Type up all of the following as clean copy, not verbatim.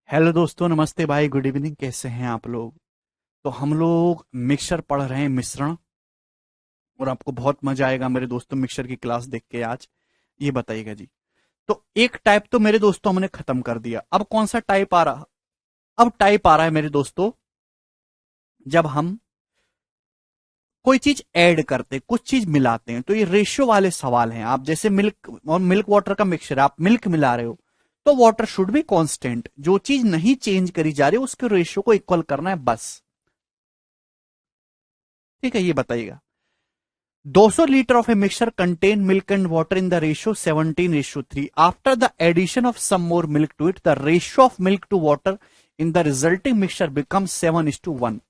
Hello दोस्तों, नमस्ते भाई, गुड इवनिंग। कैसे हैं आप लोग? तो हम लोग मिक्सचर पढ़ रहे हैं, मिश्रण। और आपको बहुत मजा आएगा मेरे दोस्तों मिक्सचर की क्लास देख के आज। ये बताइएगा जी। तो एक टाइप तो मेरे दोस्तों हमने खत्म कर दिया। अब कौन सा टाइप आ रहा? अब टाइप आ रहा है मेरे दोस्तों, जब हम कोई चीज ऐड करते हैं, कुछ चीज मिलाते हैं, तो ये रेशियो वाले सवाल हैं। आप जैसे मिल्क और मिल्क वाटर का मिक्सचर, आप मिल्क मिला रहे हो तो वाटर शुड बी कांस्टेंट। जो चीज नहीं चेंज करी जा रही उसके रेशियो को इक्वल करना है बस। ठीक है, ये बताइएगा। 200 litre of a mixture contain milk and water in the ratio 17:3. After the addition of some more milk to it, the ratio of milk to water in the resulting mixture becomes 7:1.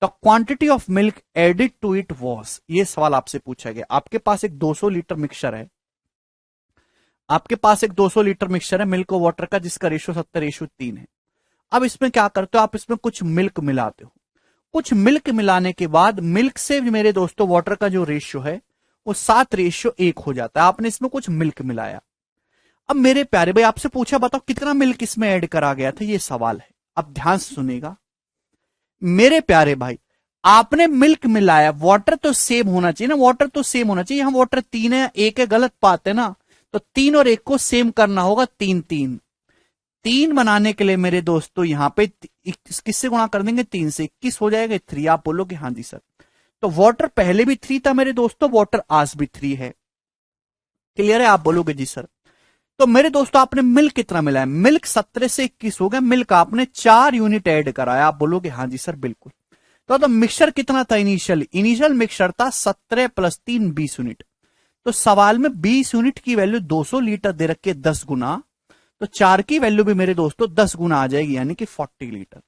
The quantity of milk added to it was, ये सवाल आपसे पूछा गया। आपके पास एक 200 litre mixture है, आपके पास एक 200 लीटर मिक्सचर है मिल्क और वाटर का, जिसका रेशियो 70:3 है। अब इसमें क्या करते हो आप? इसमें कुछ मिल्क मिलाते हो। कुछ मिल्क मिलाने के बाद मिल्क से मेरे दोस्तों वाटर का जो रेशियो है वो 7:1 हो जाता है। आपने इसमें कुछ मिल्क मिलाया। अब मेरे प्यारे भाई, आपसे पूछा बताओ कितना मिल्क इसमें ऐड करा गया था, ये सवाल है। अब ध्यान से सुनेगा मेरे प्यारे भाई। आपने मिल्क मिलाया, वाटर तो सेम होना चाहिए ना, वाटर तो सेम होना चाहिए। हम वाटर 3 है, 1 है, गलत पाते ना। तो 3 और 1 को सेम करना होगा। 3 3 3 बनाने के लिए मेरे दोस्तों यहां पे किससे गुणा कर देंगे? 3 से 21 हो जाएगा 3। आप बोलोगे हाँ जी सर। तो वाटर पहले भी 3 था मेरे दोस्तों, वाटर आज भी 3 है। क्लियर है? आप बोलोगे जी सर। तो मेरे दोस्तों आपने मिल्क कितना मिलाया? मिल्क 17 से 21 हो गया। मिल्क आपने 4 यूनिट ऐड कराया। आप बोलोगे हाँ जी सर बिल्कुल। तो मिक्सचर कितना था इनिशियल? इनिशियल मिक्सचर था 17 + 3 20 यूनिट। तो सवाल में 20 यूनिट की वैल्यू 200 लीटर दे रखे 10 गुना, तो 4 की वैल्यू भी मेरे दोस्तों 10 गुना आ जाएगी, यानी कि 40 लीटर।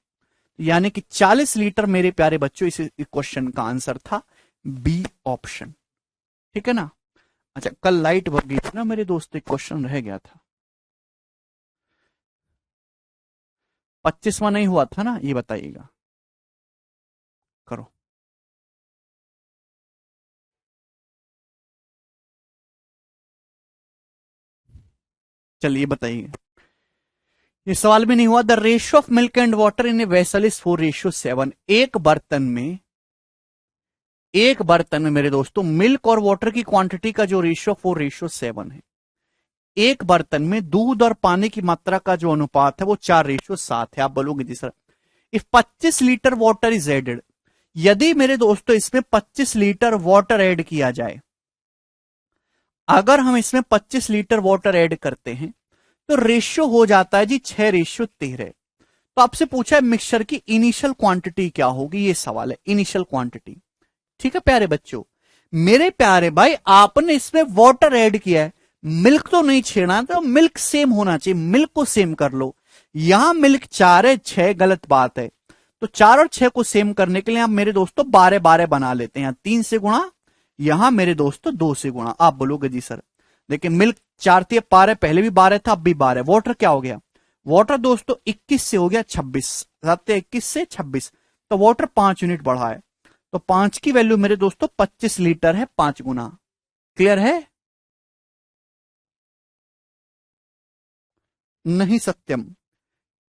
यानी कि 40 लीटर मेरे प्यारे बच्चों इस क्वेश्चन का आंसर था बी ऑप्शन। ठीक है ना? अच्छा, कल लाइट भग गई थी ना मेरे दोस्त, एक क्वेश्चन रह गया था। 25वां नहीं हुआ था ना, ये बताइएगा। करो। चलिए बताइए। ये सवाल भी नहीं हुआ। The ratio of milk and water in a vessel is 4:7। एक बर्तन में मेरे दोस्तों मिल्क और वाटर की क्वांटिटी का जो रेशियो 4:7 है। एक बर्तन में दूध और पानी की मात्रा का जो अनुपात है वो 4:7 है। आप बोलोगे जी sir, if 25 litre water is added, यदि मेरे दोस्तों इसमें 25 लीटर वाटर ऐड किया जाए, अगर हम इसमें 25 लीटर वाटर ऐड करते हैं तो रेशियो हो जाता है जी 6:13। तो आपसे पूछा है मिक्सचर की इनिशियल क्वांटिटी क्या होगी, ये सवाल है। Initial quantity. ठीक है प्यारे बच्चों। मेरे प्यारे भाई, आपने इसमें वाटर ऐड किया है, मिल्क तो नहीं छेड़ना है, तो मिल्क सेम होना चाहिए। मिल्क को सेम कर लो। यहां मिल्क 4 है, 6 गलत बात है। तो 4 और 6 को सेम करने के लिए आप मेरे दोस्तों 12 बना लेते हैं। 3 से गुणा, यहां मेरे दोस्तों 2 से गुणा। आप बोलोगे जी सर, लेकिन मिल्क 4 थी, 12, पहले भी 12 था, अब भी 12। वाटर क्या हो गया? वाटर दोस्तों 21 से हो गया 26। 21 से 26, तो वाटर 5 यूनिट बढ़ा है। तो 5 की वैल्यू मेरे दोस्तों 25 लीटर है, 5 गुना। क्लियर है? नहीं सत्यम।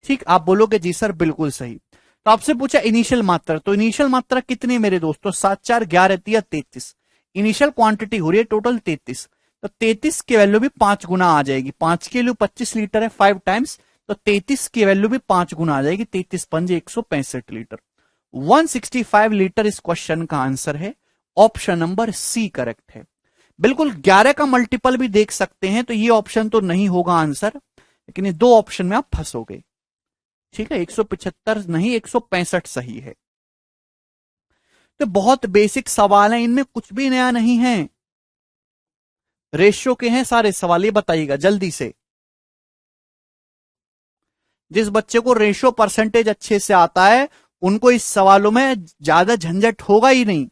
ठीक, आप बोलोगे जी सर बिल्कुल सही। तो आपसे पूछा इनिशियल मात्रा, तो इनिशियल मात्रा कितनी है मेरे दोस्तों? 7 4 11 3 33। इनिशियल क्वांटिटी हो रही है टोटल 33। तो 33 की वैल्यू भी 5 गुना आ जाएगी। 5 की वैल्यू 25 लीटर है, 5 टाइम्स। तो 33 की वैल्यू भी 5 गुना आ जाएगी। 33 पंजे 165 लीटर। 165 लीटर इस क्वेश्चन का आंसर है। ऑप्शन नंबर सी करेक्ट है। बिल्कुल 11 का मल्टीपल भी देख सकते हैं, तो ये ऑप्शन तो नहीं होगा आंसर, लेकिन ये दो ऑप्शन में आप फंसोगे। ठीक है, 175 नहीं, 165 सही है। तो बहुत बेसिक सवाल है, इनमें कुछ भी नया नहीं है। रेशियो के हैं सारे सवाल। ये बताइएगा जल्दी से। जिस बच्चे को रेशियो परसेंटेज अच्छे से आता है उनको इस सवालों में ज्यादा झंझट होगा ही नहीं।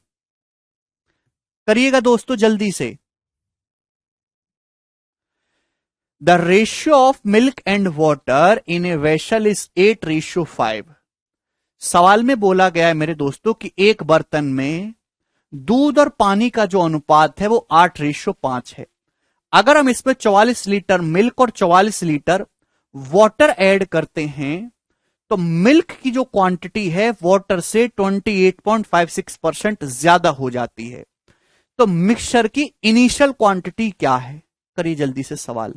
करिएगा दोस्तों जल्दी से। The ratio of milk and water in a vessel is 8:5। सवाल में बोला गया है मेरे दोस्तों कि एक बर्तन में दूध और पानी का जो अनुपात है वो 8:5 है। अगर हम इसमें 44 लीटर मिल्क और 44 लीटर वाटर ऐड करते हैं तो मिल्क की जो क्वांटिटी है वाटर से 28.56% ज्यादा हो जाती है। तो मिक्सचर की इनिशियल क्वांटिटी क्या है? करिए जल्दी से सवाल,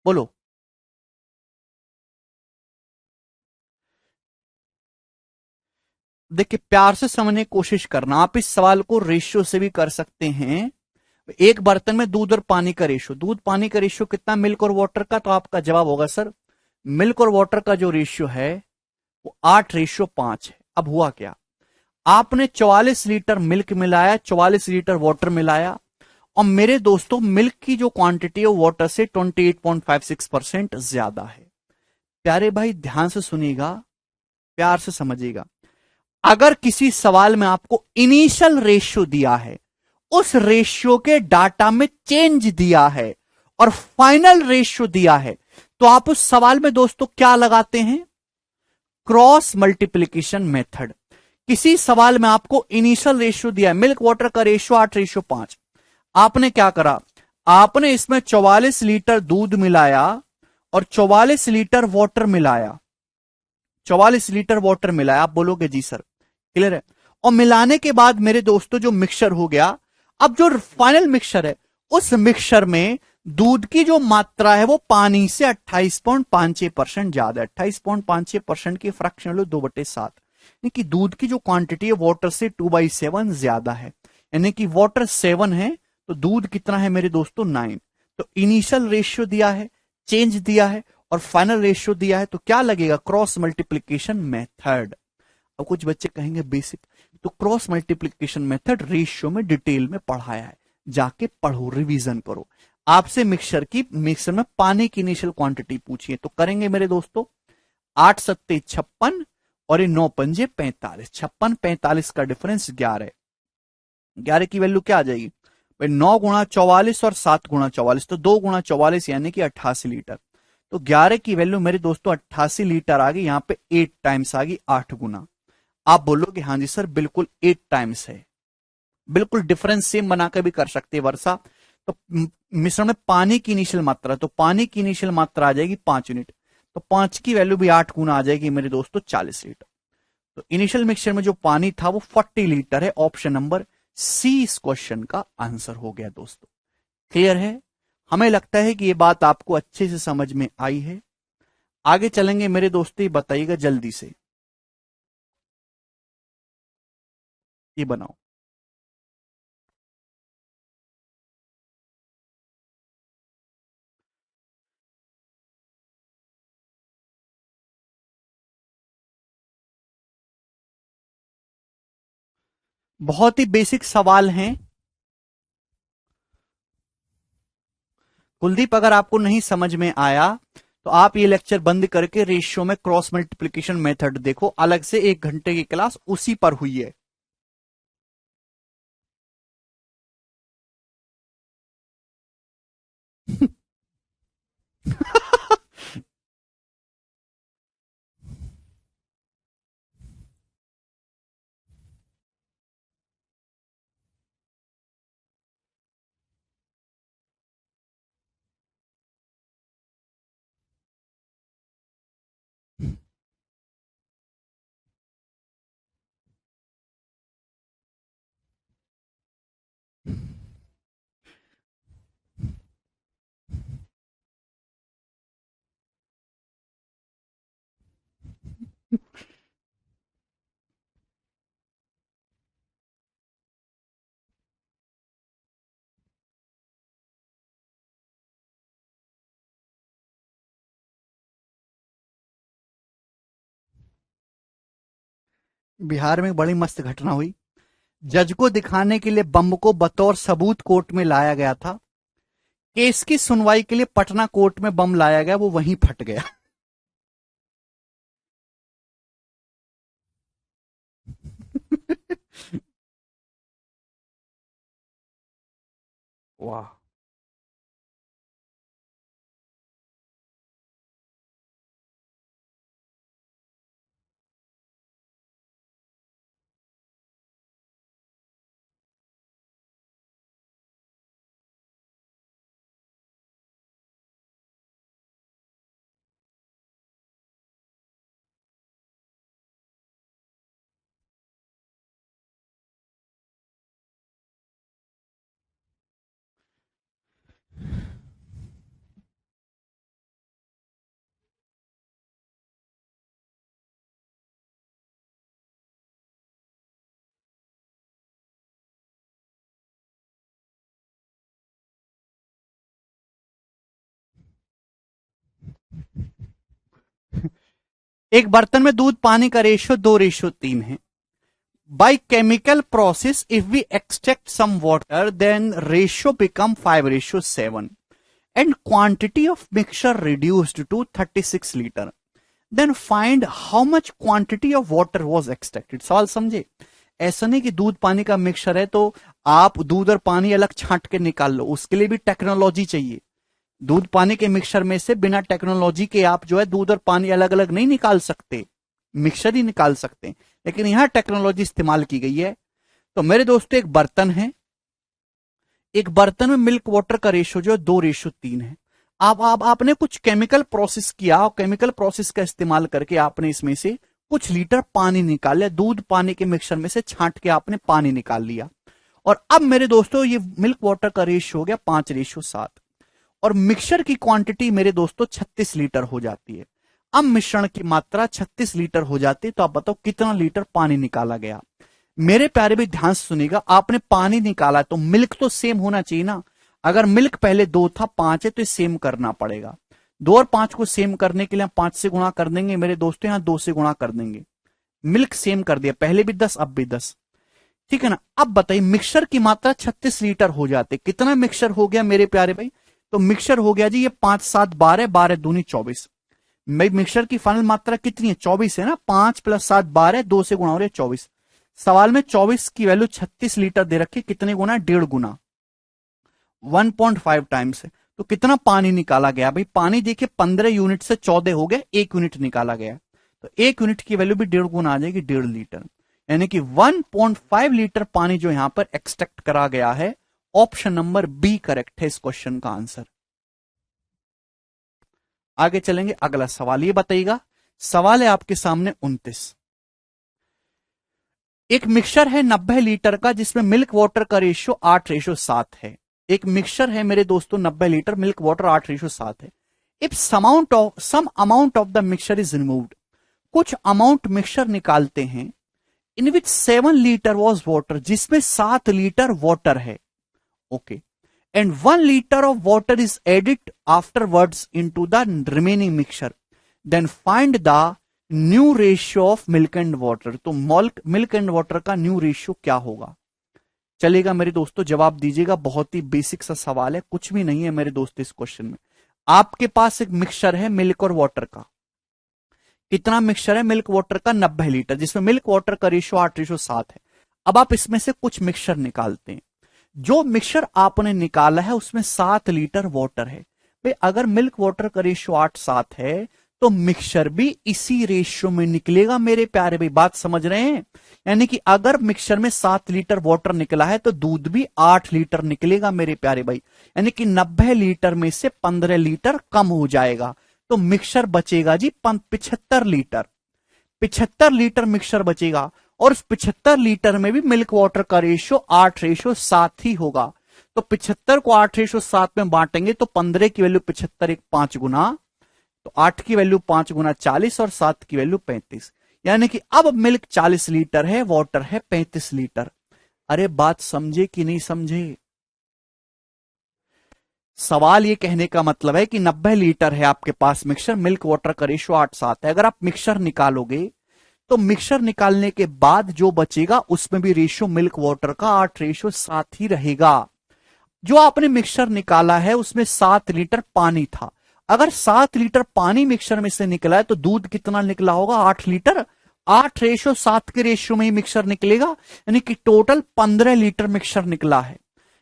बोलो। देखिए, प्यार से समझने की कोशिश करना। आप इस सवाल को रेशियो से भी कर सकते हैं। एक बर्तन में दूध और पानी का रेशियो, दूध पानी का रेशियो कितना मिल्क और वाटर का? तो आपका जवाब होगा सर, मिल्क और वाटर का जो रेशियो है वो 8:5 है। अब हुआ क्या, आपने 44 लीटर मिल्क मिलाया, 44 लीटर वाटर मिलाया, और मेरे दोस्तों मिल्क की जो क्वांटिटी है वो वाटर से 28.56% ज्यादा है। प्यारे भाई ध्यान से सुनिएगा, प्यार से समझिएगा। अगर किसी सवाल में आपको इनिशियल रेशियो दिया है, उस रेशियो के डाटा में चेंज दिया है और फाइनल रेशियो दिया है, तो आप उस सवाल में दोस्तों क्या लगाते हैं? Cross multiplication method. किसी सवाल में आपको इनिशियल रेशियो दिया है, मिल्क वाटर का रेशियो 8:5, आपने क्या करा, आपने इसमें 44 लीटर दूध मिलाया और 44 लीटर वाटर मिलाया, 44 लीटर वाटर मिलाया। आप बोलोगे जी सर, क्लियर है। और मिलाने के बाद मेरे दोस्तों जो मिक्सचर हो गया, अब जो फाइनल मिक्सचर है, उस मिक्सचर में दूध की जो मात्रा है वो पानी से 28.56% ज्यादा है। 28.56% की फ्रैक्शन लो 2/7, यानी कि दूध की जो क्वांटिटी है वाटर से 2/7 ज्यादा है। यानी कि वाटर 7 है तो दूध कितना है मेरे दोस्तों? 9। तो इनिशियल रेशियो दिया है, चेंज दिया है और फाइनल रेशियो दिया है, तो क्या लगेगा? Cross multiplication method. अब कुछ बच्चे कहेंगे बेसिक, तो क्रॉस मल्टीप्लीकेशन मेथड रेशियो में डिटेल में पढ़ाया है, जाके पढ़ो, रिवीजन करो। आपसे मिक्सर में पानी की इनिशियल क्वांटिटी पूछिए तो करेंगे मेरे दोस्तों। 8×7 = 56 और ये 9×5 = 45, 56 45 का डिफरेंस 11 है। 11 की वैल्यू क्या आ जाएगी भाई? 9×44 और 7×44, तो 2×44 यानी कि 88 लीटर। तो 11 की वैल्यू मेरे दोस्तों 88 लीटर आ गई, यहां पे 8 टाइम्स आ गई, 8 गुना। आप बोलोगे हाँ जी सर बिल्कुल 8 टाइम्स है। बिल्कुल डिफरेंस सेम बना कर भी कर सकते हैं वर्षा। तो मिश्रण में पानी की इनिशियल मात्रा, तो पानी की इनिशियल मात्रा आ जाएगी 5 यूनिट, तो 5 की वैल्यू भी 8 गुना आ जाएगी मेरे दोस्तों 40 लीटर। तो इनिशियल मिक्सचर में जो पानी था वो 40 लीटर है। ऑप्शन नंबर सी इस क्वेश्चन का आंसर हो गया दोस्तों। क्लियर है? हमें लगता है कि ये बात आपको अच्छे से समझ में आई है। आगे चलेंगे मेरे दोस्तों, ये बताइएगा जल्दी से, ये बनाओ। बहुत ही बेसिक सवाल हैं कुलदीप, अगर आपको नहीं समझ में आया तो आप ये लेक्चर बंद करके रेशियो में क्रॉस मल्टीप्लिकेशन मेथड देखो, अलग से 1 घंटे की क्लास उसी पर हुई है। बिहार में बड़ी मस्त घटना हुई। जज को दिखाने के लिए बम को बतौर सबूत कोर्ट में लाया गया था। केस की सुनवाई के लिए पटना कोर्ट में बम लाया गया, वो वहीं फट गया। वाह। एक बर्तन में दूध पानी का रेशियो 2:3 है. By chemical process if we extract some water then ratio become 5:7 and quantity of mixture reduced to 36 litre. Then find how much quantity of water was extracted. सवाल समझे? ऐसा नहीं कि दूध पानी का मिक्सचर है तो आप दूध और पानी अलग छांट के निकाल लो, उसके लिए भी टेक्नोलॉजी चाहिए. दूध पानी के मिक्सचर में से बिना टेक्नोलॉजी के आप जो है दूध और पानी अलग अलग नहीं निकाल सकते, मिक्सचर ही निकाल सकते हैं. लेकिन यहां टेक्नोलॉजी इस्तेमाल की गई है. तो मेरे दोस्तों एक बर्तन है, एक बर्तन में मिल्क वाटर का रेशियो जो है 2:3 है. आप आपने कुछ केमिकल प्रोसेस किया और केमिकल प्रोसेस का इस्तेमाल करके आपने इसमें से कुछ लीटर पानी निकाल लिया, दूध पानी के मिक्सचर में से छांट के आपने पानी निकाल लिया. और अब मेरे दोस्तों ये मिल्क वाटर का रेशियो हो गया 5:7 और मिक्सचर की क्वांटिटी मेरे दोस्तों 36 लीटर हो जाती है. अब मिश्रण की मात्रा 36 लीटर हो जाती है. तो आप बताओ कितना लीटर पानी निकाला गया. मेरे प्यारे भी ध्यान से सुनिएगा, आपने पानी निकाला तो मिल्क तो सेम होना चाहिए ना. अगर मिल्क पहले 2 था 5 है तो सेम करना पड़ेगा. 2 और 5 को सेम करने के लिए हम 5 से गुणा कर देंगे मेरे दोस्तों, यहां 2 से गुणा कर देंगे. मिल्क सेम कर दिया, पहले भी 10 अब भी 10. ठीक है ना. अब बताइए मिक्सचर की मात्रा 36 लीटर हो जाते, कितना मिक्सचर हो गया मेरे प्यारे भाई? तो मिक्सचर हो गया जी ये 5 7 12, 12 दूनी 24. मिक्सचर की फाइनल मात्रा कितनी है? 24 है ना. 5 + 7 12, 2 से गुणा हो रहा है 24. सवाल में 24 की वैल्यू 36 लीटर दे रखी, कितने गुना? 1.5 गुना, 1.5 टाइम्स है. तो कितना पानी निकाला गया भाई? पानी देखिए 15 यूनिट से 14 हो गया, 1 यूनिट निकाला गया. तो 1 यूनिट की वैल्यू भी 1.5 गुना आ जाएगी, 1.5 लीटर. यानी कि 1.5 लीटर पानी जो यहां पर एक्सट्रैक्ट करा गया है. ऑप्शन नंबर बी करेक्ट है इस क्वेश्चन का आंसर. आगे चलेंगे, अगला सवाल ये बताइएगा. सवाल है आपके सामने 29. एक मिक्सचर है 90 लीटर का जिसमें मिल्क वाटर का रेशियो 8:7 है. एक मिक्सचर है मेरे दोस्तों 90 लीटर, मिल्क वाटर 8:7 है. If some amount of the mixture is removed, कुछ अमाउंट मिक्सचर निकालते हैं in which 7 litre was water, जिसमें 7 लीटर वाटर है. Okay. And 1 litre of water is added afterwards into the remaining mixture, then find the new ratio of milk and water. तो milk and water का new ratio क्या होगा? चलेगा मेरे दोस्तों, जवाब दीजिएगा. बहुत ही बेसिक सा सवाल है, कुछ भी नहीं है मेरे दोस्तों इस क्वेश्चन में. आपके पास एक मिक्सचर है मिल्क और वाटर का. कितना मिक्सचर है मिल्क वाटर का? 90 लीटर, जिसमें मिल्क वाटर का रेशियो 8:7 है. अब आप इसमें से कुछ मिक्सचर निकालते हैं. जो मिक्सचर आपने निकाला है उसमें 7 लीटर वाटर है. भाई अगर मिल्क वाटर का रेशियो 8:7 है तो मिक्सचर भी इसी रेशियो में निकलेगा मेरे प्यारे भाई. बात समझ रहे हैं? यानी कि अगर मिक्सचर में 7 लीटर वाटर निकला है तो दूध भी 8 लीटर निकलेगा मेरे प्यारे भाई. यानी कि 90 लीटर में से 15 लीटर कम हो जाएगा. तो मिक्सचर बचेगा जी 75 लीटर. 75 लीटर मिक्सचर बचेगा और उस 75 लीटर में भी मिल्क वाटर का रेशियो 8:7 ही होगा. तो 75 को 8:7 में बांटेंगे तो 15 की वैल्यू 75, एक 5 गुना, तो 8 की वैल्यू 5 गुना 40 और 7 की वैल्यू 35. यानी कि अब मिल्क 40 लीटर है, वाटर है 35 लीटर. अरे बात समझे कि नहीं समझे? सवाल ये कहने का मतलब है कि 90 लीटर है आपके पास मिक्सचर, मिल्क वाटर का रेशियो 8:7 है. अगर आप मिक्सचर निकालोगे तो मिक्सचर निकालने के बाद जो बचेगा उसमें भी रेशियो मिल्क वाटर का 8:7 ही रहेगा. जो आपने मिक्सचर निकाला है उसमें 7 लीटर पानी था. अगर 7 लीटर पानी मिक्सचर में से निकला है तो दूध कितना निकला होगा? 8 लीटर. 8:7 के रेशियो में ही मिक्सचर निकलेगा. यानी कि टोटल 15 लीटर मिक्सचर निकला है.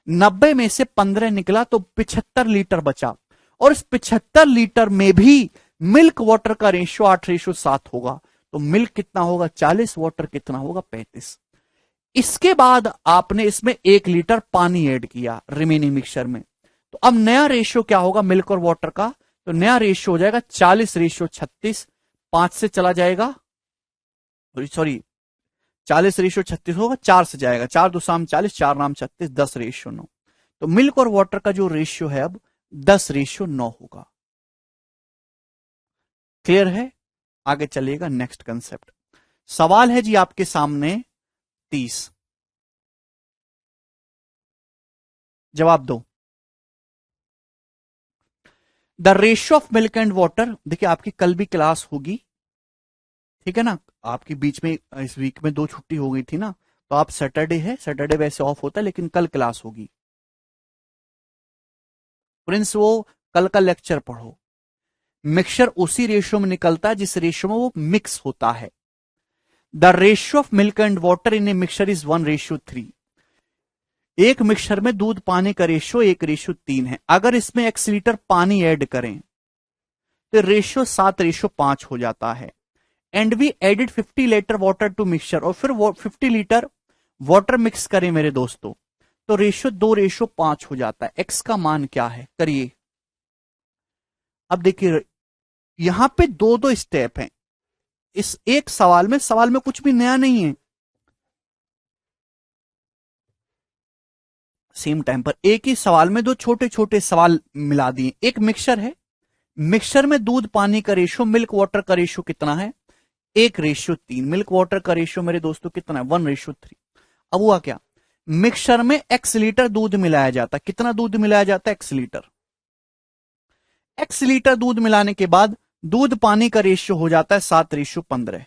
90 में से 15 निकला तो 75 लीटर बचा. और इस 75 लीटर में भी मिल्क वाटर का रेशियो 8:7 होगा. तो मिल्क कितना होगा? 40, वाटर कितना होगा? 35. इसके बाद आपने इसमें 1 लीटर पानी ऐड किया रिमेनिंग मिक्सचर में. तो अब नया रेशियो क्या होगा मिल्क और वाटर का? तो नया रेशियो हो जाएगा 40:36. 5 से चला जाएगा, सॉरी 40:36 होगा, 4 से जाएगा. 4 2 शाम 40, 4 नाम 36, 10:9. तो मिल्क और वाटर का जो रेशियो है अब 10:9 होगा. क्लियर है? आगे चलिएगा नेक्स्ट कंसेप्ट. सवाल है जी आपके सामने 30. जवाब दो. The ratio of milk and water, देखिए आपकी कल भी क्लास होगी, ठीक है ना। आपकी बीच में इस वीक में 2 छुट्टी हो गई थी ना, तो आप सैटरडे है, सैटरडे वैसे ऑफ होता है लेकिन कल क्लास होगी। प्रिंस वो कल का लेक्चर पढ़ो। मिक्सचर उसी रेशियो में निकलता है जिस रेशियो में वो मिक्स होता है। The ratio of milk and water in a mixture is 1:3। एक मिक्सचर में दूध पानी का रेशियो 1:3 है। अगर इसमें x लीटर पानी ऐड करें तो रेशियो 7:5 हो जाता है। And we added 50 litre water to mixture, और फिर 50 लीटर वाटर मिक्स करें मेरे दोस्तों, तो रेशियो 2:5 हो जाता है। x का मान क्या है, करिए। अब देखिए यहां पे दो दो स्टेप हैं इस एक सवाल में कुछ भी नया नहीं है। सेम टाइम पर एक ही सवाल में दो छोटे छोटे सवाल मिला दिए। एक मिक्सचर है, मिक्सचर में दूध पानी का रेशियो, मिल्क वाटर का रेशियो कितना है, 1:3। मिल्क वाटर का रेशियो मेरे दोस्तों कितना है, 1:3। अब हुआ क्या, मिक्सचर में x लीटर दूध मिलाया जाता है। कितना दूध मिलाया जाता है, x लीटर। x लीटर दूध मिलाने के बाद दूध पानी का रेशियो हो जाता है 7:15।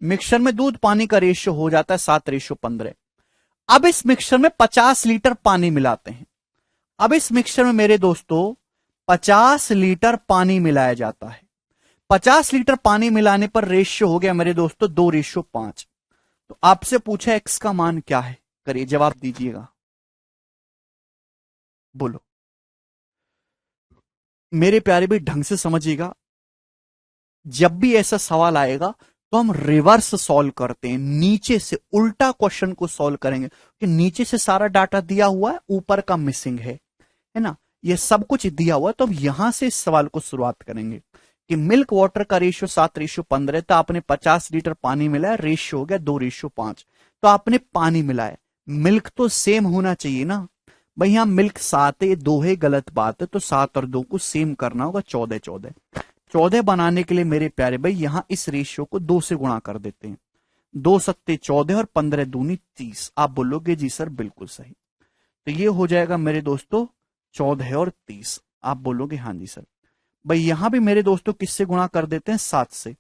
मिक्सचर में दूध पानी का रेशियो हो जाता है 7:15। अब इस मिक्सचर में 50 लीटर पानी मिलाते हैं। अब इस मिक्सचर में मेरे दोस्तों 50 लीटर पानी मिलाया जाता है। 50 लीटर पानी मिलाने पर रेशियो हो गया मेरे दोस्तों 2:5। तो आपसे पूछा एक्स का मान क्या है, करिए जवाब दीजिएगा, बोलो मेरे प्यारे भाई। ढंग से समझिएगा, जब भी ऐसा सवाल आएगा तो हम रिवर्स सॉल्व करते हैं, नीचे से उल्टा क्वेश्चन को सॉल्व करेंगे कि नीचे से सारा डाटा दिया हुआ है, ऊपर का मिसिंग है ना। ये सब कुछ दिया हुआ है, तो हम यहां से इस सवाल को शुरुआत करेंगे कि मिल्क वाटर का रेशियो 7:15 था। आपने 50 लीटर पानी मिलाया, रेशियो हो गया 2:5। तो आपने पानी मिलाया, मिल्क तो सेम होना चाहिए ना भाई। यहां मिल्क 7 है, 2 है, गलत बात है। तो 7 और 2 को सेम करना होगा, 14 बनाने के लिए मेरे प्यारे भाई यहां इस रेशियो को 2 से गुणा कर देते हैं। 2 सत्ते 14 और 15 दूनी 30। आप बोलोगे जी सर बिल्कुल सही। तो ये हो जाएगा मेरे दोस्तों 14 और 30। आप बोलोगे हाँ जी सर। भाई यहां भी मेरे दोस्तों किससे गुणा कर देते हैं, 7 से।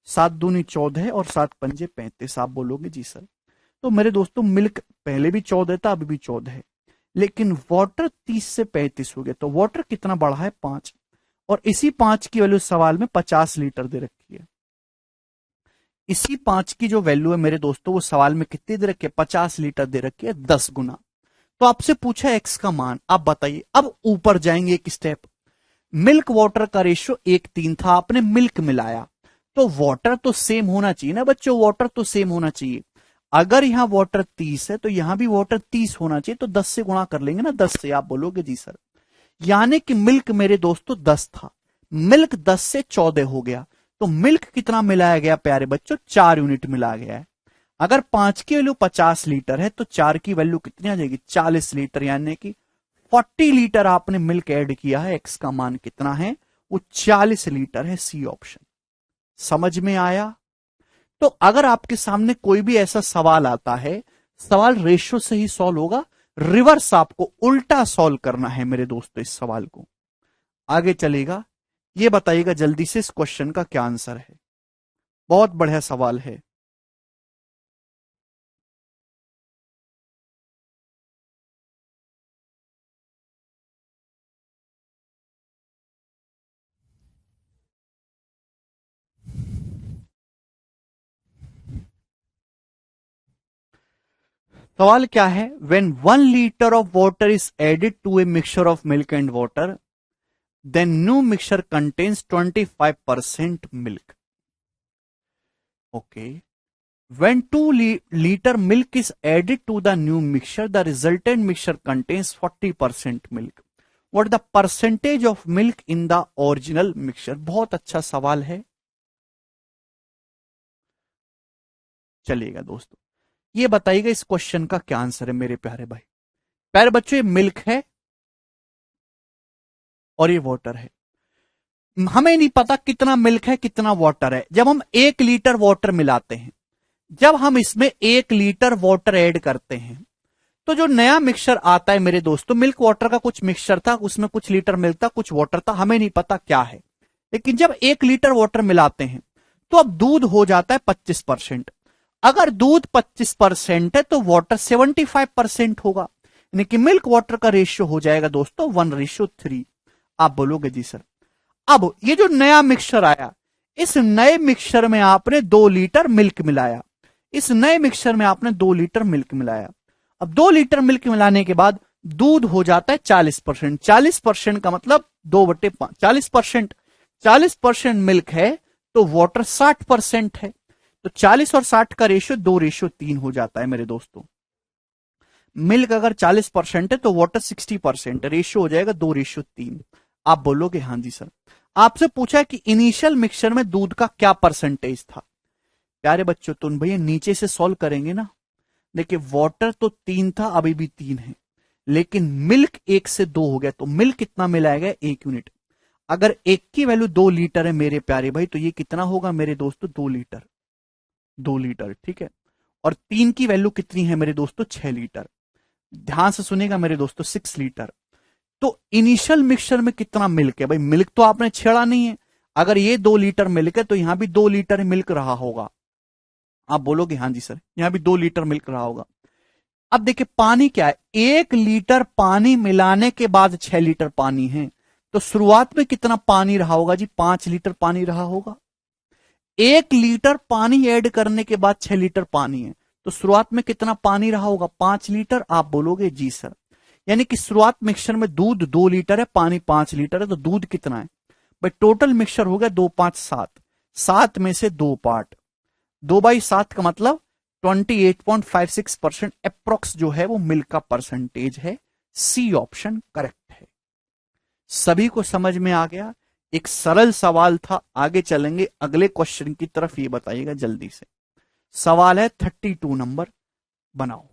7 दूनी 14 और 7 पंजे 35। आप बोलोगे जी सर। तो मेरे दोस्तों मिल्क पहले भी 14 था, अभी भी 14 है, लेकिन वाटर 30 से 35 हो गया। तो वाटर कितना बढ़ा है, 5। और इसी 5 की वैल्यू सवाल में 50 लीटर दे रखी है। इसी 5 की जो वैल्यू है मेरे दोस्तों वो सवाल में कितनी दे रखी है, 50 लीटर दे रखी है, 10 गुना। तो आपसे पूछा एक्स का मान, आप बताइए। अब ऊपर जाएंगे एक स्टेप। मिल्क वाटर का रेशियो 1:3 था, आपने मिल्क मिलाया, तो वाटर तो सेम होना चाहिए ना बच्चों, वाटर तो सेम होना चाहिए। अगर यहां वाटर 30 है तो यहां भी वाटर 30 होना चाहिए। तो 10 से गुणा कर लेंगे ना, 10 से। आप बोलोगे जी सर। यानी कि मिल्क मेरे दोस्तों 10 था, मिल्क 10 से 14 हो गया। तो मिल्क कितना मिलाया गया प्यारे बच्चों, 4 यूनिट मिलाया गया है। अगर 5 की वैल्यू 50 लीटर है तो 4 की वैल्यू कितनी आ जाएगी, 40 लीटर। यानी कि 40 लीटर आपने मिल्क ऐड किया है। एक्स का मान कितना है, वो 40 लीटर है। C option. समझ में आया। तो अगर आपके सामने कोई भी ऐसा सवाल आता है, सवाल रेशियो से ही सॉल्व होगा, रिवर्स आपको उल्टा सॉल्व करना है मेरे दोस्तों इस सवाल को। आगे चलेगा, ये बताइएगा जल्दी से इस क्वेश्चन का क्या आंसर है। बहुत बढ़िया सवाल है। सवाल क्या है, when 1 litre of water is added to a mixture of milk and water, then new mixture contains 25% milk. Okay, when 2 liter milk is added to the new mixture, the resultant mixture contains 40% milk. What is the percentage of milk in the original mixture? बहुत अच्छा सवाल है। चलिएगा दोस्तों, ये बताइएगा इस question का क्या आंसर है मेरे प्यारे भाई। प्यारे बच्चों, ये मिल्क है और ये वाटर है। हमें नहीं पता कितना मिल्क है कितना वाटर है। जब हम 1 लीटर वाटर मिलाते हैं, जब हम इसमें 1 लीटर वाटर ऐड करते हैं, तो जो नया मिक्सचर आता है मेरे दोस्तों, मिल्क वाटर का कुछ मिक्सचर था, उसमें कुछ लीटर मिल्क था, कुछ वाटर था, हमें नहीं पता क्या है। लेकिन जब 1 लीटर वाटर मिलाते हैं तो अब दूध हो जाता है 25%। अगर दूध 25% है तो वाटर 75% होगा, यानी कि मिल्क वाटर का रेशियो हो जाएगा दोस्तों 1:3। आप बोलोगे जी सर, अब ये जो नया मिक्सचर आया, इस नए मिक्सचर में आपने 2 लीटर मिल्क मिलाया, इस नए मिक्सचर में आपने 2 लीटर मिल्क मिलाया। अब 2 लीटर मिल्क मिलाने के बाद दूध हो जाता है 40%। 40% का मतलब 2/5, 40%। 40% मिल्क है तो वाटर 60% है, तो 40 और 60 का रेशियो 2:3 हो जाता है मेरे दोस्तों। मिल्क अगर 40% है तो वाटर 60%, रेशियो हो जाएगा 2:3। आप बोलोगे हाँ जी सर। आपसे पूछा है कि इनिशियल मिक्सचर में दूध का क्या परसेंटेज था। प्यारे बच्चों, तो भैया नीचे से सॉल्व करेंगे ना। देखिए वाटर तो 3 था, अभी भी 3 है, लेकिन मिल्क 1 से 2 हो गया, तो मिल्क कितना मिलाएगा 1 यूनिट। अगर 1 की वैल्यू 2 लीटर है मेरे प्यारे भाई, तो ये कितना होगा मेरे दोस्तों 2 लीटर। 2 लीटर ठीक है। और 3 की वैल्यू कितनी है मेरे दोस्तों 6 लीटर। ध्यान से सुनेगा मेरे दोस्तों 6 लीटर। तो इनिशियल मिक्सचर में कितना मिल्क है भाई, मिल्क तो आपने छेड़ा नहीं है। अगर ये 2 लीटर मिल्क है तो यहां भी 2 लीटर मिल्क रहा होगा। आप बोलोगे हाँ जी सर, यहां भी 2 लीटर मिल्क रहा होगा। अब देखिए पानी क्या है, 1 लीटर पानी मिलाने के बाद 6 लीटर पानी है, तो शुरुआत में कितना पानी रहा होगा जी, 5 लीटर पानी रहा होगा। 1 लीटर पानी ऐड करने के बाद 6 लीटर पानी है, तो शुरुआत में कितना पानी रहा होगा 5 लीटर। आप बोलोगे जी सर, यानी कि शुरुआत मिक्सचर में दूध 2 लीटर है, पानी 5 लीटर है, तो दूध कितना है भाई, टोटल मिक्सचर हो गया 2 5 7, 7 में से 2 पार्ट, 2/7 का मतलब 28.56% अप्रोक्स जो है वो मिल्क का परसेंटेज है। सी ऑप्शन करेक्ट है। सभी को समझ में आ गया। एक सरल सवाल था, आगे चलेंगे अगले क्वेश्चन की तरफ, ये बताइएगा जल्दी से। सवाल है 32 नंबर, बनाओ।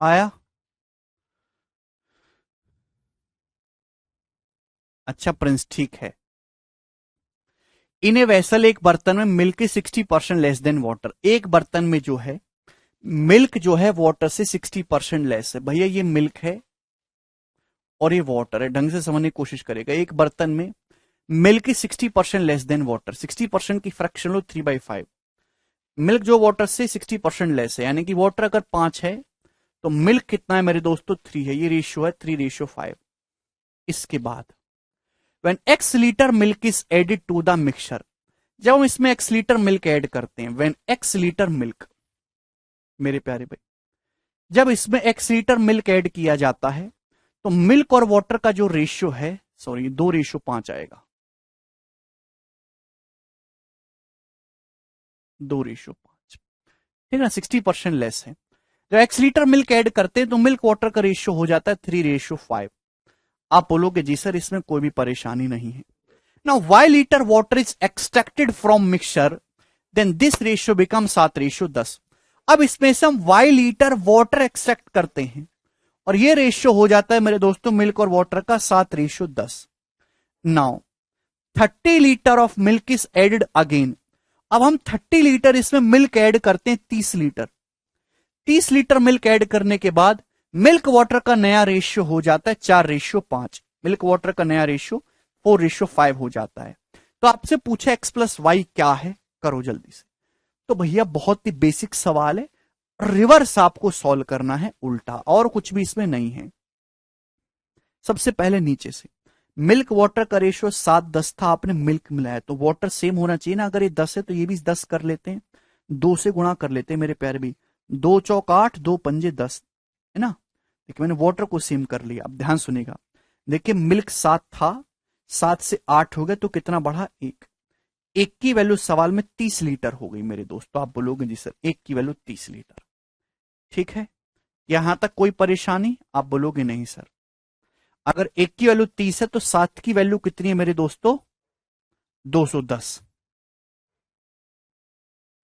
आया? अच्छा प्रिंस, ठीक है। इन ए वेसल, एक बर्तन में मिल्क 60% लेस देन वाटर। एक बर्तन में जो है मिल्क जो है वाटर से 60% लेस है। भैया ये मिल्क है और ये वाटर है, ढंग से समझने की कोशिश करेगा। एक बर्तन में मिल्क 60% लेस देन वाटर, 60% की फ्रैक्शन लो 3/5। मिल्क जो वाटर से 60% लेस है, यानी कि वाटर अगर 5 है तो मिल्क कितना है मेरे दोस्तों 3 है। ये रेशियो है 3:5। इसके बाद when x litre milk is added to the mixture, जब हम इसमें x लीटर मिल्क ऐड करते हैं, व्हेन x लीटर मिल्क, मेरे प्यारे भाई, जब इसमें x लीटर मिल्क ऐड किया जाता है तो मिल्क और वाटर का जो रेशियो है, सॉरी 2:5 आएगा। 2:5, ठीक है ना, 60% लेस है। जब x लीटर मिल्क ऐड करते हैं तो मिल्क वाटर का रेशियो हो जाता है 3:5। आप बोलोगे जी सर इसमें कोई भी परेशानी नहीं है। Now y litre water is extracted from mixture, then this ratio become 7:10। अब इसमें से हम y लीटर वाटर एक्सट्रैक्ट करते हैं और ये रेशियो हो जाता है मेरे दोस्तों मिल्क और वाटर का 7:10। Now 30 litre of milk is added again, अब हम 30 लीटर इसमें मिल्क ऐड करते हैं, 30 लीटर। 30 लीटर मिल्क ऐड करने के बाद मिल्क वाटर का नया रेशियो हो जाता है 4:5। मिल्क वाटर का नया रेशियो 4:5 हो जाता है। तो आपसे पूछा x+y क्या है, करो जल्दी से। तो भैया बहुत ही बेसिक सवाल है, रिवर्स आपको सॉल्व करना है, उल्टा, और कुछ भी इसमें नहीं है। सबसे पहले नीचे से मिल्क वाटर का रेशियो 7:10 था, आपने मिल्क मिलाया तो वाटर सेम होना चाहिए ना। अगर ये 10 है तो ये भी 10 कर लेते हैं, 2 से गुणा कर लेते हैं मेरे प्यारे भी। 2 चौक 8, 2 पंजे 10, है ना। देखिए मैंने वाटर को सेम कर लिया। अब ध्यान सुनेगा, देखिए मिल्क 7 था, 7 से 8 हो गया तो कितना बढ़ा, 1। 1 की वैल्यू सवाल में 30 लीटर हो गई मेरे दोस्त। तो आप बोलोगे जी सर 1 की वैल्यू 30 लीटर, ठीक है। यहां तक कोई परेशानी? आप बोलोगे नहीं सर। अगर 1 की वैल्यू 30 है तो 7 की वैल्यू कितनी है मेरे दोस्तों, 210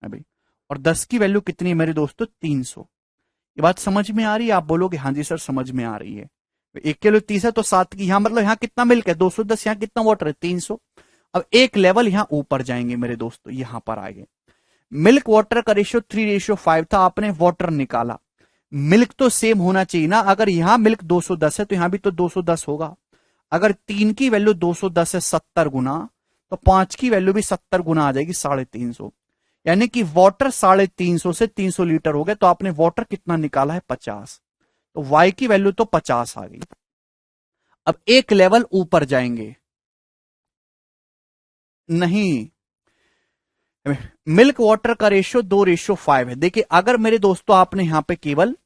अभी। और 10 की वैल्यू कितनी है मेरे दोस्तों, 300। ये बात समझ में आ रही है? आप बोलोगे हाँ जी सर समझ में आ रही है। 1 की वैल्यू 30 है तो 7 की, यहां मतलब यहां कितना मिल्क है 210, यहां कितना वाटर है 300। अब एक लेवल यहां ऊपर जाएंगे मेरे दोस्तों, यहां पर आएंगे। मिल्क वाटर का रेशियो 3:5 था, आपने वाटर निकाला। मिल्क तो सेम होना चाहिए ना, अगर यहां मिल्क 210 है तो यहां भी तो 210 होगा। अगर 3 की वैल्यू 210 है 70 गुना, तो 5 की वैल्यू भी 70 गुना आ जाएगी 350। यानी कि वाटर 350 से 300 लीटर हो गया, तो आपने वाटर कितना निकाला है 50। तो y की वैल्यू तो 50 आ गई। अब एक लेवल ऊपर जाएंगे, नहीं, मिल्क वाटर का रेशियो 2:5 है। देखिए अगर मेरे दोस्तों आपने यहां पे केवल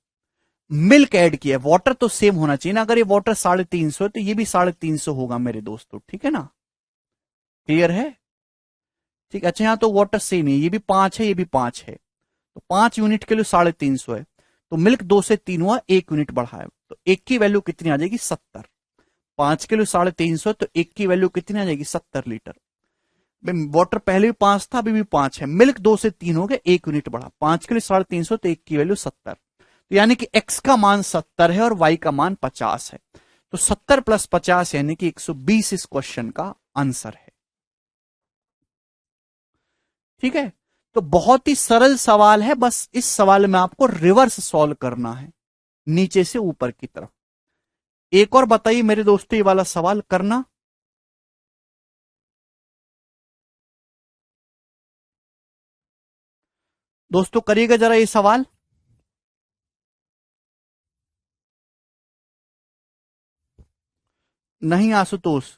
मिल्क ऐड किया, वाटर तो सेम होना चाहिए ना। अगर ये वाटर 350 है तो ये भी 350 होगा मेरे दोस्तों, ठीक है ना, क्लियर है? ठीक, अच्छा यहां तो वाटर सेम है, ये भी 5 है, ये भी 5 है, तो 5 यूनिट के लिए 350 है। तो मिल्क 2 से 3 हुआ, 1 यूनिट बढ़ा है, तो 1 की वैल्यू कितनी आ जाएगी 70। 5 के लिए 350, तो 1 की वैल्यू कितनी आ जाएगी 70 लीटर। वाटर पहले भी 5 था, अभी भी 5 है, मिल्क 2 से 3 हो गया, 1 यूनिट बढ़ा, 5 के लिए 350, तो 1 की वैल्यू 70। तो यानी कि x का मान 70 है और y का मान 50 है। तो 70 + 50 यानी कि 120 इस क्वेश्चन का आंसर है, ठीक है। तो बहुत ही सरल सवाल है, बस इस सवाल में आपको रिवर्स सॉल्व करना है, नीचे से ऊपर की तरफ। एक और बताइए मेरे दोस्तों, ये वाला सवाल करना। दोस्तों करिएगा जरा ये सवाल। नहीं आशुतोष,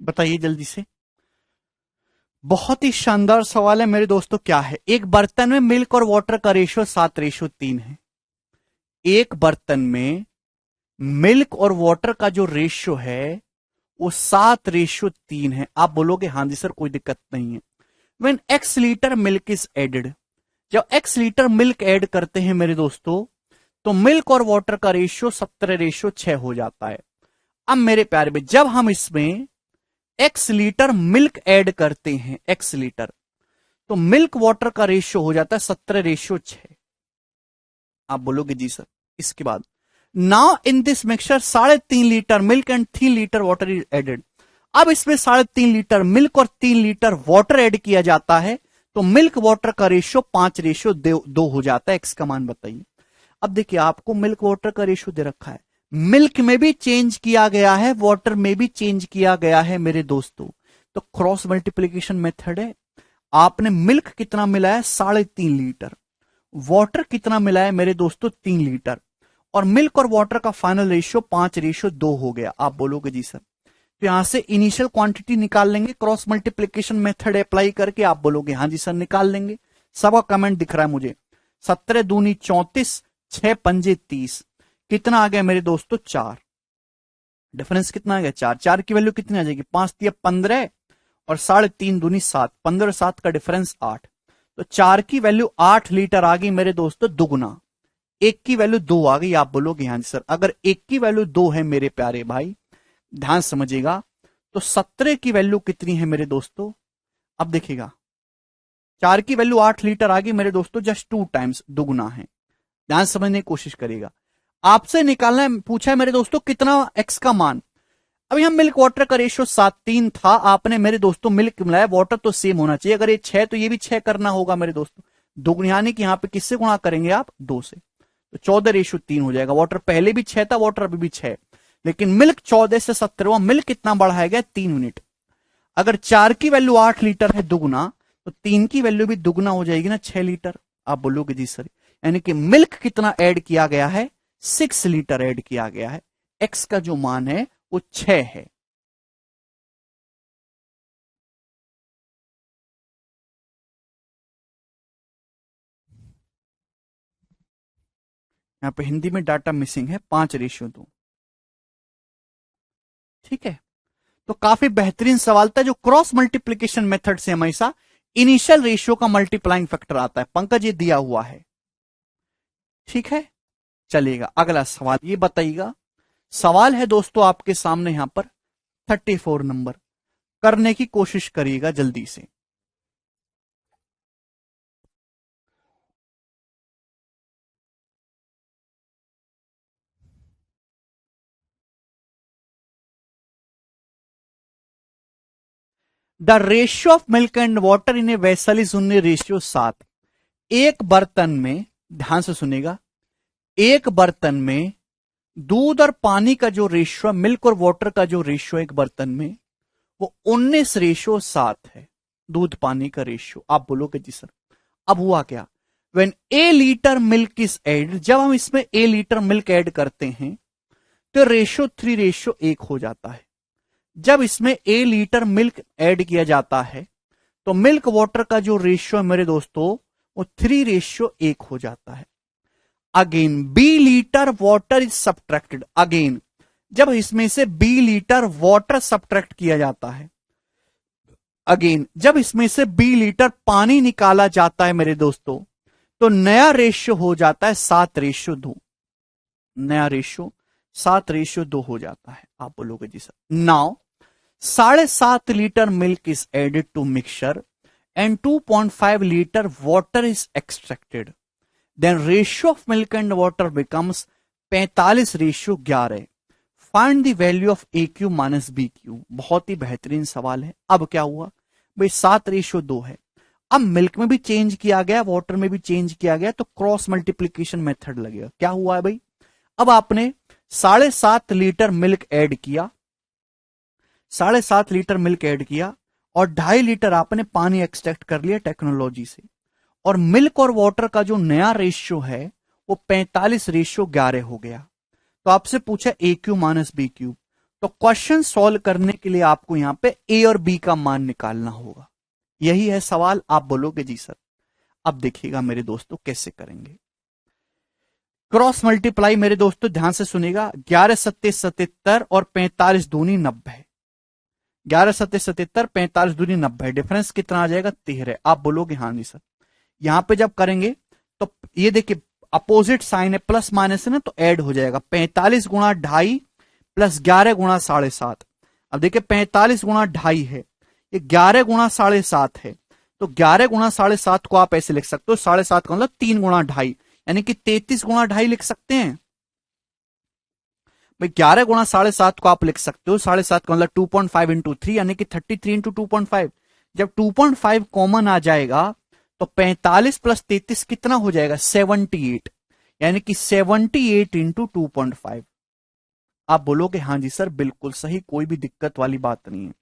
बताइए जल्दी से। बहुत ही शानदार सवाल है मेरे दोस्तों। क्या है, एक बर्तन में मिल्क और वाटर का रेशियो 7:3 है। एक बर्तन में मिल्क और वाटर का जो रेशियो है वो 7:3 है। आप बोलोगे हाँ जी सर कोई दिक्कत नहीं है। When x litre milk is added, जब x लीटर मिल्क ऐड करते हैं मेरे दोस्तों, तो मिल्क और वाटर का रेशियो 17:6 हो जाता है। अब मेरे प्यारे में जब हम इसमें x लीटर मिल्क ऐड करते हैं, x लीटर, तो मिल्क वाटर का रेशियो हो जाता है 17:6। आप बोलोगे जी सर इसके बाद now in this mixture 3.5 litre milk and 3 litre water is added. अब इसमें 3.5 लीटर मिल्क और 3 लीटर वाटर ऐड किया जाता है, तो मिल्क वाटर का रेशियो 5:2 हो जाता है। एक्स का मान बताइए। अब देखिए आपको मिल्क वाटर का रेशियो दे रखा है, मिल्क में भी चेंज किया गया है, वाटर में भी चेंज किया गया है मेरे दोस्तों। तो क्रॉस मल्टीप्लीकेशन मेथड है। आपने मिल्क कितना मिलाया 3.5 लीटर, वाटर कितना मिलाया मेरे दोस्तों 3 लीटर, और मिल्क और वाटर का फाइनल रेशियो 5:2 हो गया। आप बोलोगे जी सर, तो यहां से इनिशियल क्वांटिटी निकाल लेंगे क्रॉस मल्टीप्लीकेशन मेथड अप्लाई करके। आप बोलोगे हाँ जी सर निकाल लेंगे। सबका कमेंट दिख रहा है मुझे। 17 दूनी 34, 6 पंजे 30, कितना आ गया मेरे दोस्तों 4। डिफरेंस कितना आ गया 4। 4 की वैल्यू कितनी आ जाएगी 5 दिया 15 और 3.5 दूनी 7, 15 और 7 का डिफरेंस 8। तो 4 की वैल्यू 8 लीटर आ गई मेरे दोस्तों दुगुना। 1 की वैल्यू 2 आ गई। आप बोलोगे हाँ जी सर, अगर 1 की वैल्यू 2 है मेरे प्यारे भाई, ध्यान समझिएगा, तो 17 की वैल्यू कितनी है मेरे दोस्तों। अब देखिएगा 4 की वैल्यू 8 लीटर आ गई मेरे दोस्तों, जस्ट 2 टाइम्स दुगुना है। ध्यान समझने की कोशिश करिएगा। आपसे निकालना है, पूछा है मेरे दोस्तों कितना एक्स का मान। अब यहां मिल्क वाटर का रेशियो 7:3 था, आपने मेरे दोस्तों मिल्क मिलाया, वाटर तो सेम होना चाहिए। अगर ये 6 तो ये भी 6 करना होगा मेरे दोस्तों। दुगुना यानी कि यहां पे किससे गुणा करेंगे आप 2 से, तो 14:3 हो जाएगा। वाटर पहले भी 6 था, वाटर अभी भी 6, लेकिन मिल्क 14 से 17 मिल्क कितना बढ़ाया गया 3 यूनिट। अगर 4 की वैल्यू 8 लीटर है दुगुना, तो 3 की वैल्यू भी दुगुना हो जाएगी ना 6 लीटर। आप बोलोगे जी सर, यानी कि मिल्क कितना ऐड किया गया है 6 लीटर ऐड किया गया है। एक्स का जो मान है वो 6 है। यहां पे हिंदी में डाटा मिसिंग है 5:2। ठीक है, तो काफी बेहतरीन सवाल था। जो क्रॉस मल्टीप्लीकेशन मेथड से हमेशा इनिशियल रेशियो का मल्टीप्लाइंग फैक्टर आता है। पंकज ये दिया हुआ है, ठीक है। चलिएगा अगला सवाल, ये बताइएगा। सवाल है दोस्तों आपके सामने यहां पर 34 नंबर, करने की कोशिश करिएगा जल्दी से। The ratio of milk and water in a vessel is उन्नी रेशियो 7। एक बर्तन में, ध्यान से सुनेगा, एक बर्तन में दूध और पानी का जो रेशियो, मिल्क और वाटर का जो रेशियो एक बर्तन में, वो 19:7 है। दूध पानी का रेशियो। आप बोलोगे जी सर अब हुआ क्या। When A litre milk is add, जब हम इसमें ए लीटर मिल्क ऐड करते हैं तो रेशियो 3:1 हो जाता है। जब इसमें ए लीटर मिल्क ऐड किया जाता है तो मिल्क वाटर का जो रेशियो है मेरे दोस्तों वो 3:1 हो जाता है। Again B litre water is subtracted. Again जब इसमें से बी लीटर वाटर सब्ट्रैक्ट किया जाता है, अगेन जब इसमें से बी लीटर पानी निकाला जाता है मेरे दोस्तों, तो नया रेशियो हो जाता है 7:2। नया रेशियो 7:2 हो जाता है। आप बोलोगे जी sir. Now 7.5 litre milk is added to mixture and 2.5 litre water is extracted, then ratio of milk and water becomes 45:11। Find the value of a q minus b q. बहुत ही बेहतरीन सवाल है। अब क्या हुआ भाई 7:2 है। अब मिल्क में भी चेंज किया गया, वाटर में भी चेंज किया गया, तो क्रॉस मल्टीप्लीकेशन मेथड लगेगा। क्या हुआ है भाई, अब आपने 7.5 लीटर मिल्क ऐड किया, 7.5 लीटर मिल्क ऐड किया और 2.5 लीटर आपने पानी एक्सट्रैक्ट कर लिया टेक्नोलॉजी से, और मिल्क और वाटर का जो नया रेशियो है वो 45:11 हो गया। तो आपसे पूछा ए क्यू माइनस बी क्यू, तो क्वेश्चन सॉल्व करने के लिए आपको यहां पे ए और बी का मान निकालना होगा। यही है सवाल। आप बोलोगे जी सर। अब देखिएगा मेरे दोस्तों कैसे करेंगे क्रॉस मल्टीप्लाई। मेरे दोस्तों ध्यान से सुनिएगा, 11 सत्ते 77 और 45 दूनी 90। 11 सत्ते 77, 45 दूनी 90, डिफरेंस कितना आ जाएगा 13। आप बोलोगे हाँ जी सर। यहां पे जब करेंगे तो ये देखिए अपोजिट साइन है, प्लस माइनस है ना, तो ऐड हो जाएगा 45 गुणा 2.5 प्लस 11 गुणा 7.5। अब देखिए 45 गुणा 2.5 है, ये 11 गुणा 7.5 है, तो 11 गुणा 7.5 को आप ऐसे लिख सकते हो, 7.5 का मतलब 3 गुणा 2.5, यानी कि 33 गुणा 2.5 लिख सकते हैं। भाई 11 गुणा 7.5 को आप लिख सकते हो, 7.5 का मतलब 2.5 इंटू 3 यानी कि 33 इंटू 2.5। जब 2.5 कॉमन आ जाएगा तो 45 प्लस 33 कितना हो जाएगा, 78, यानी कि 78 इंटू 2.5। आप बोलोगे हाँ जी सर बिल्कुल सही, कोई भी दिक्कत वाली बात नहीं है।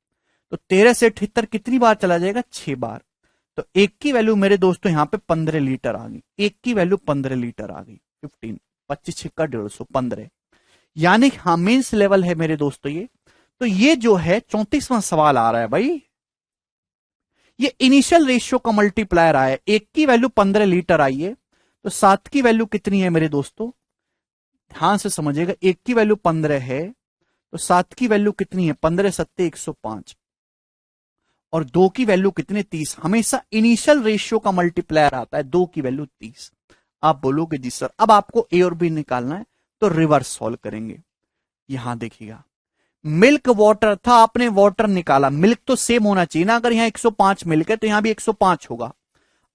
तो 13 से 78 कितनी बार चला जाएगा, 6 बार। तो एक की वैल्यू मेरे दोस्तों यहां पे 15 लीटर आ गई, एक की वैल्यू 15 लीटर आ गई, 15, 25 छिक्का 150, 15, यानी हाँ मीन्स लेवल है मेरे दोस्तों ये। तो ये जो है 34वां सवाल आ रहा है भाई, ये इनिशियल रेशियो का मल्टीप्लायर आया, एक की वैल्यू 15 लीटर आई है, तो 7 की वैल्यू कितनी है मेरे दोस्तों, ध्यान से समझिएगा, एक की वैल्यू 15 है तो 7 की वैल्यू कितनी है, 15 सत्ते 105, और 2 की वैल्यू कितने, 30। हमेशा इनिशियल रेशियो का मल्टीप्लायर आता है, 2 की वैल्यू 30। आप बोलोगे जी सर अब आपको ए और बी निकालना है, तो रिवर्स सॉल्व करेंगे। यहां देखिएगा, मिल्क वाटर था, आपने वाटर निकाला, मिल्क तो सेम होना चाहिए ना, अगर यहां 105 मिल्क है तो यहां भी 105 होगा।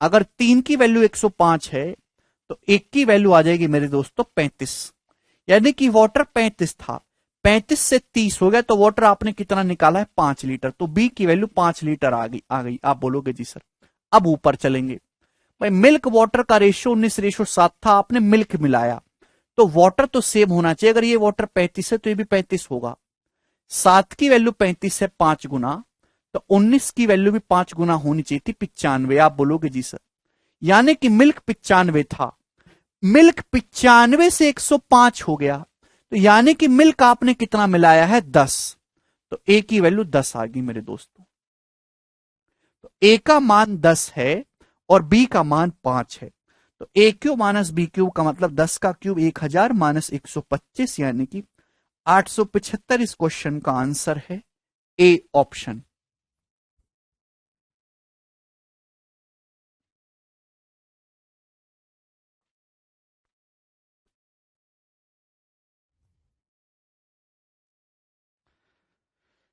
अगर 3 की वैल्यू 105 है तो एक की वैल्यू आ जाएगी मेरे दोस्तों 35, यानी कि वाटर 35 था, 35 से 30 हो गया तो वाटर आपने कितना निकाला है, 5 लीटर, तो बी की वैल्यू 5 लीटर आ गई। आप बोलोगे जी सर। अब ऊपर चलेंगे, भाई मिल्क वाटर का रेशियो 19:7 था, आपने मिल्क मिलाया, तो वाटर तो सेम होना चाहिए, अगर ये वाटर 35 है तो ये भी 35 होगा। 7 की वैल्यू 35 है 5 गुना, तो 19 की वैल्यू भी 5 गुना होनी चाहिए थी, 95। आप बोलोगे जी सर, यानी कि मिल्क 95 था, मिल्क 95 से 105 हो गया, तो यानी कि मिल्क आपने कितना मिलाया है, 10, तो ए की वैल्यू 10 आ गई मेरे दोस्तों। तो ए का मान 10 है और बी का मान 5 है, तो ए क्यूब माइनस बी क्यूब का मतलब 10 का क्यूब 1000 माइनस 125, यानी कि 875। इस क्वेश्चन का आंसर है ए ऑप्शन।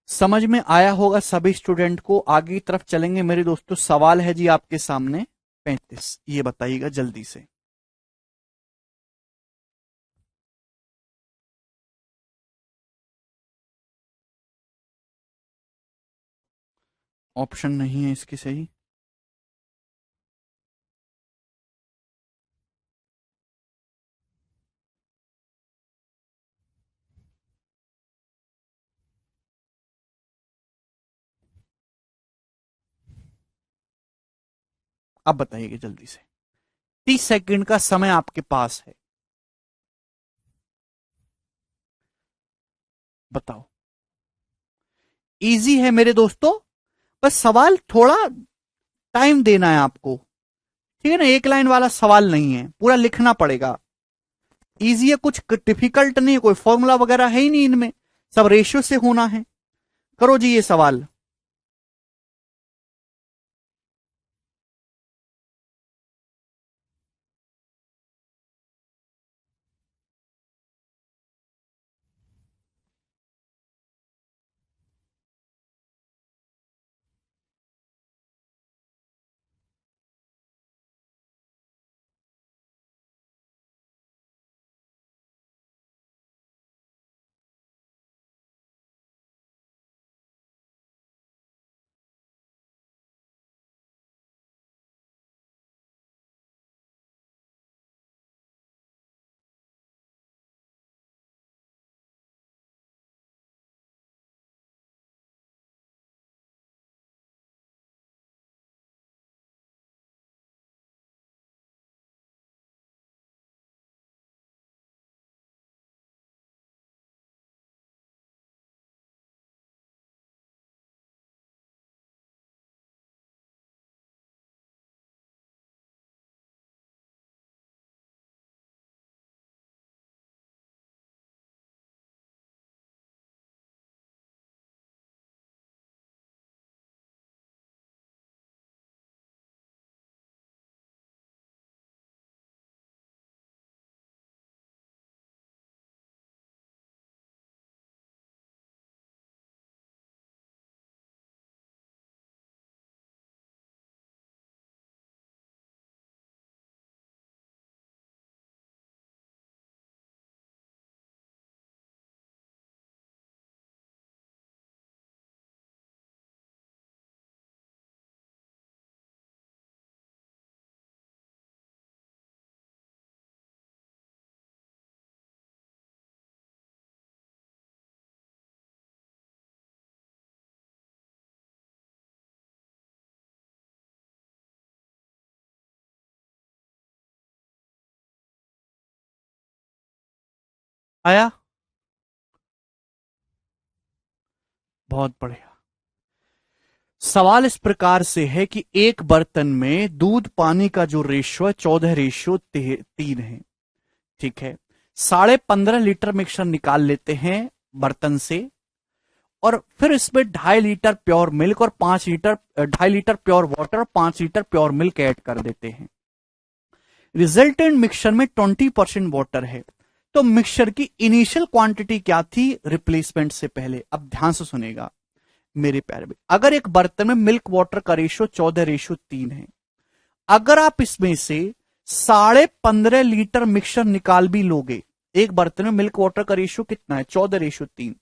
समझ में आया होगा सभी स्टूडेंट को, आगे की तरफ चलेंगे मेरे दोस्तों। सवाल है जी आपके सामने 35, ये बताइएगा जल्दी से। ऑप्शन नहीं है इसकी सही। अब बताइएगा जल्दी से, 30 सेकंड का समय आपके पास है, बताओ। इजी है मेरे दोस्तों, बस सवाल थोड़ा टाइम देना है आपको, ठीक है ना, एक लाइन वाला सवाल नहीं है, पूरा लिखना पड़ेगा। इजी है, कुछ डिफिकल्ट नहीं है, कोई फॉर्मूला वगैरह है ही नहीं इनमें, सब रेशियो से होना है। करो जी ये सवाल। आया? बहुत बढ़िया। सवाल इस प्रकार से है कि एक बर्तन में दूध पानी का जो रेशियो है 14:3 है। ठीक है, 15.5 लीटर मिक्सचर निकाल लेते हैं बर्तन से, और फिर इसमें 2.5 लीटर प्योर मिल्क और 5 लीटर 2.5 लीटर प्योर वाटर और 5 लीटर प्योर मिल्क ऐड कर देते हैं। रिजल्टेंट मिक्सचर में 20% वाटर है। तो मिक्सचर की इनिशियल क्वांटिटी क्या थी रिप्लेसमेंट से पहले? अब ध्यान से सुनेगा मेरे प्यारे भाई, अगर एक बर्तन में मिल्क वाटर का रेशियो 14:3 है, अगर आप इसमें से 15.5 लीटर मिक्सचर निकाल भी लोगे, एक बर्तन में मिल्क वाटर का रेशियो कितना है 14:3,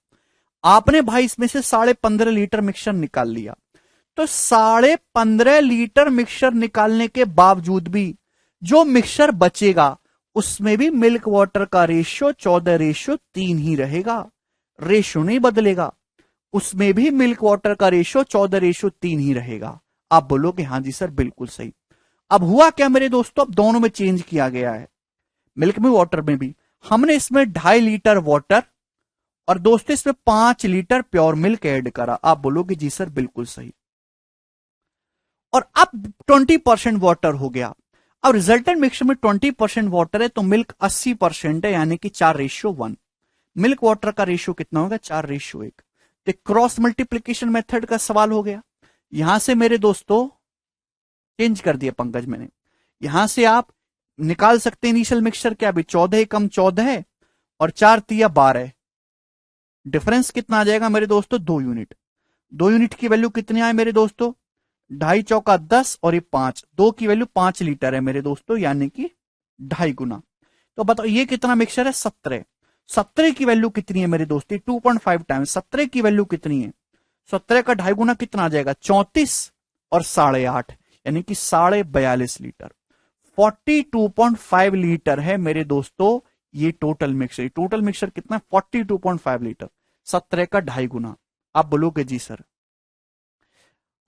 आपने भाई इसमें से 15.5 लीटर मिक्सचर निकाल लिया, तो 15.5 लीटर मिक्सचर निकालने के बावजूद भी जो मिक्सचर बचेगा उसमें भी मिल्क वाटर का रेशियो 14:3 ही रहेगा, रेशियो नहीं बदलेगा, उसमें भी मिल्क वाटर का रेशियो 14:3 ही रहेगा। आप बोलोगे हाँ जी सर बिल्कुल सही। अब हुआ क्या मेरे दोस्तों, अब दोनों में चेंज किया गया है, मिल्क में वाटर में भी। हमने इसमें 2.5 लीटर वाटर और दोस्तों इसमें 5 लीटर प्योर मिल्क ऐड करा। आप बोलोगे जी सर बिल्कुल सही। और अब 20% वाटर हो गया। अब रिजल्टेंट मिक्सचर में 20% वाटर है तो मिल्क 80% है, यानी कि 4:1। मिल्क वाटर का रेशियो कितना होगा 4:1। तो क्रॉस मल्टीप्लीकेशन मेथड का सवाल हो गया। यहां से मेरे दोस्तों चेंज कर दिया पंकज मैंने, यहां से आप निकाल सकते हैं इनिशियल मिक्सचर क्या, अभी 14 कम 14 है और 4×3 = 12। डिफरेंस कितना आ जाएगा मेरे दोस्तों 2 यूनिट। 2 यूनिट की वैल्यू कितनी आए मेरे दोस्तों 2.5×4 = 10 और ये 5, 2 की वैल्यू 5 लीटर है मेरे दोस्तों, यानी कि 2.5 गुना। तो बताओ ये कितना मिक्सचर है 17। 17 की वैल्यू कितनी है मेरे दोस्तों 2.5 टाइम्स 17 की वैल्यू कितनी है, 17 का 2.5 गुना कितना आ जाएगा 34 और 8.5, यानी कि 42.5 लीटर। 42.5 लीटर है मेरे दोस्तों ये टोटल मिक्सचर। टोटल मिक्सचर कितना 42.5 लीटर, 17 का 2.5 गुना। आप बोलोगे जी सर।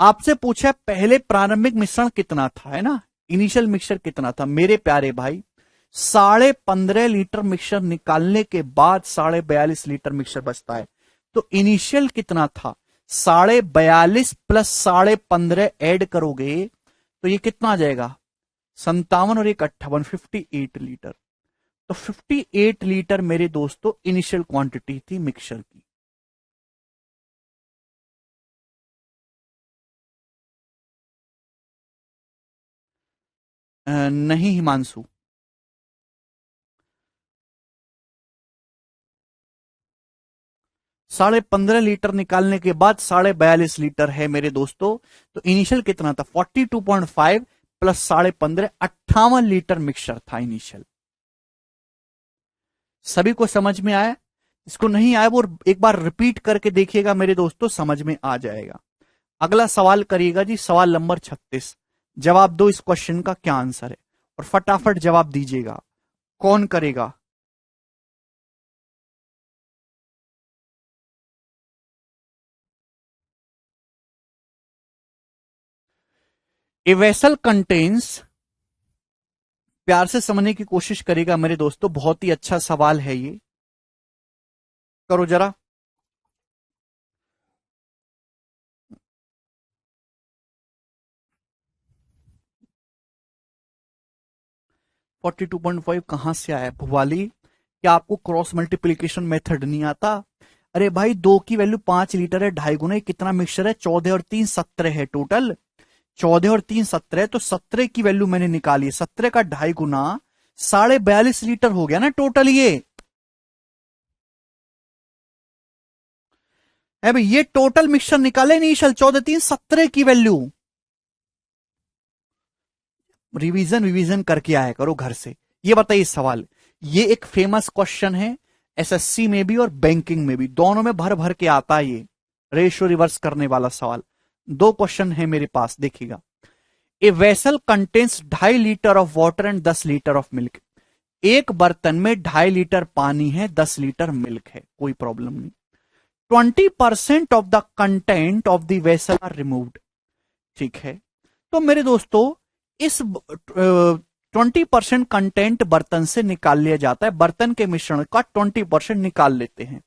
आपसे पूछा पहले प्रारंभिक मिश्रण कितना था, है ना, इनिशियल मिक्सचर कितना था मेरे प्यारे भाई, 15.5 लीटर मिक्सचर निकालने के बाद 42.5 लीटर मिक्सचर बचता है। तो इनिशियल कितना था 42.5 प्लस 15.5 ऐड करोगे तो ये कितना आ जाएगा 57 और 1 58, 58 लीटर। तो 58 लीटर मेरे दोस्तों इनिशियल क्वांटिटी थी मिक्सचर की। नहीं हिमांशु, 15.5 लीटर निकालने के बाद 42.5 लीटर है मेरे दोस्तों। तो इनिशियल कितना था 42.5 प्लस 15.5 58 लीटर मिक्सचर था इनिशियल। सभी को समझ में आया? इसको नहीं आया वो एक बार रिपीट करके देखिएगा मेरे दोस्तों, समझ में आ जाएगा। अगला सवाल करिएगा जी, सवाल नंबर 36। जवाब दो इस क्वेश्चन का क्या आंसर है और फटाफट जवाब दीजिएगा। कौन करेगा? ए वेसल कंटेन्स, प्यार से समझने की कोशिश करेगा मेरे दोस्तों, बहुत ही अच्छा सवाल है ये, करो जरा। 42.5 कहां से आया भुवाली? क्या आपको क्रॉस मल्टीप्लीकेशन मेथड नहीं आता? अरे भाई 2 की वैल्यू 5 लीटर है, 2.5 गुना कितना मिक्सचर है 14 और 3 17 है टोटल। 14 और 3 17, तो 17 की वैल्यू मैंने निकाली, 17 का 2.5 गुना 42.5 लीटर हो गया ना टोटल। ये है भाई, ये टोटल मिक्सचर निकाले इनिशियल 14 3 17 की वैल्यू। रिवीजन रिवीजन करके आया करो घर से। ये बताइए सवाल, ये एक फेमस क्वेश्चन है एसएससी में भी और बैंकिंग में भी, दोनों में भर भर के आता है ये रेशियो रिवर्स करने वाला सवाल। 2 क्वेश्चन है मेरे पास, देखिएगा। A vessel contains 2.5 litre of water and 10 litre of milk. एक बर्तन में 2.5 लीटर पानी है, 10 लीटर मिल्क है, कोई प्रॉब्लम नहीं। 20% of the content of the vessel are removed. ठीक है, तो मेरे दोस्तों इस 20% कंटेंट बर्तन से निकाल लिया जाता है, बर्तन के मिश्रण का 20% निकाल लेते हैं।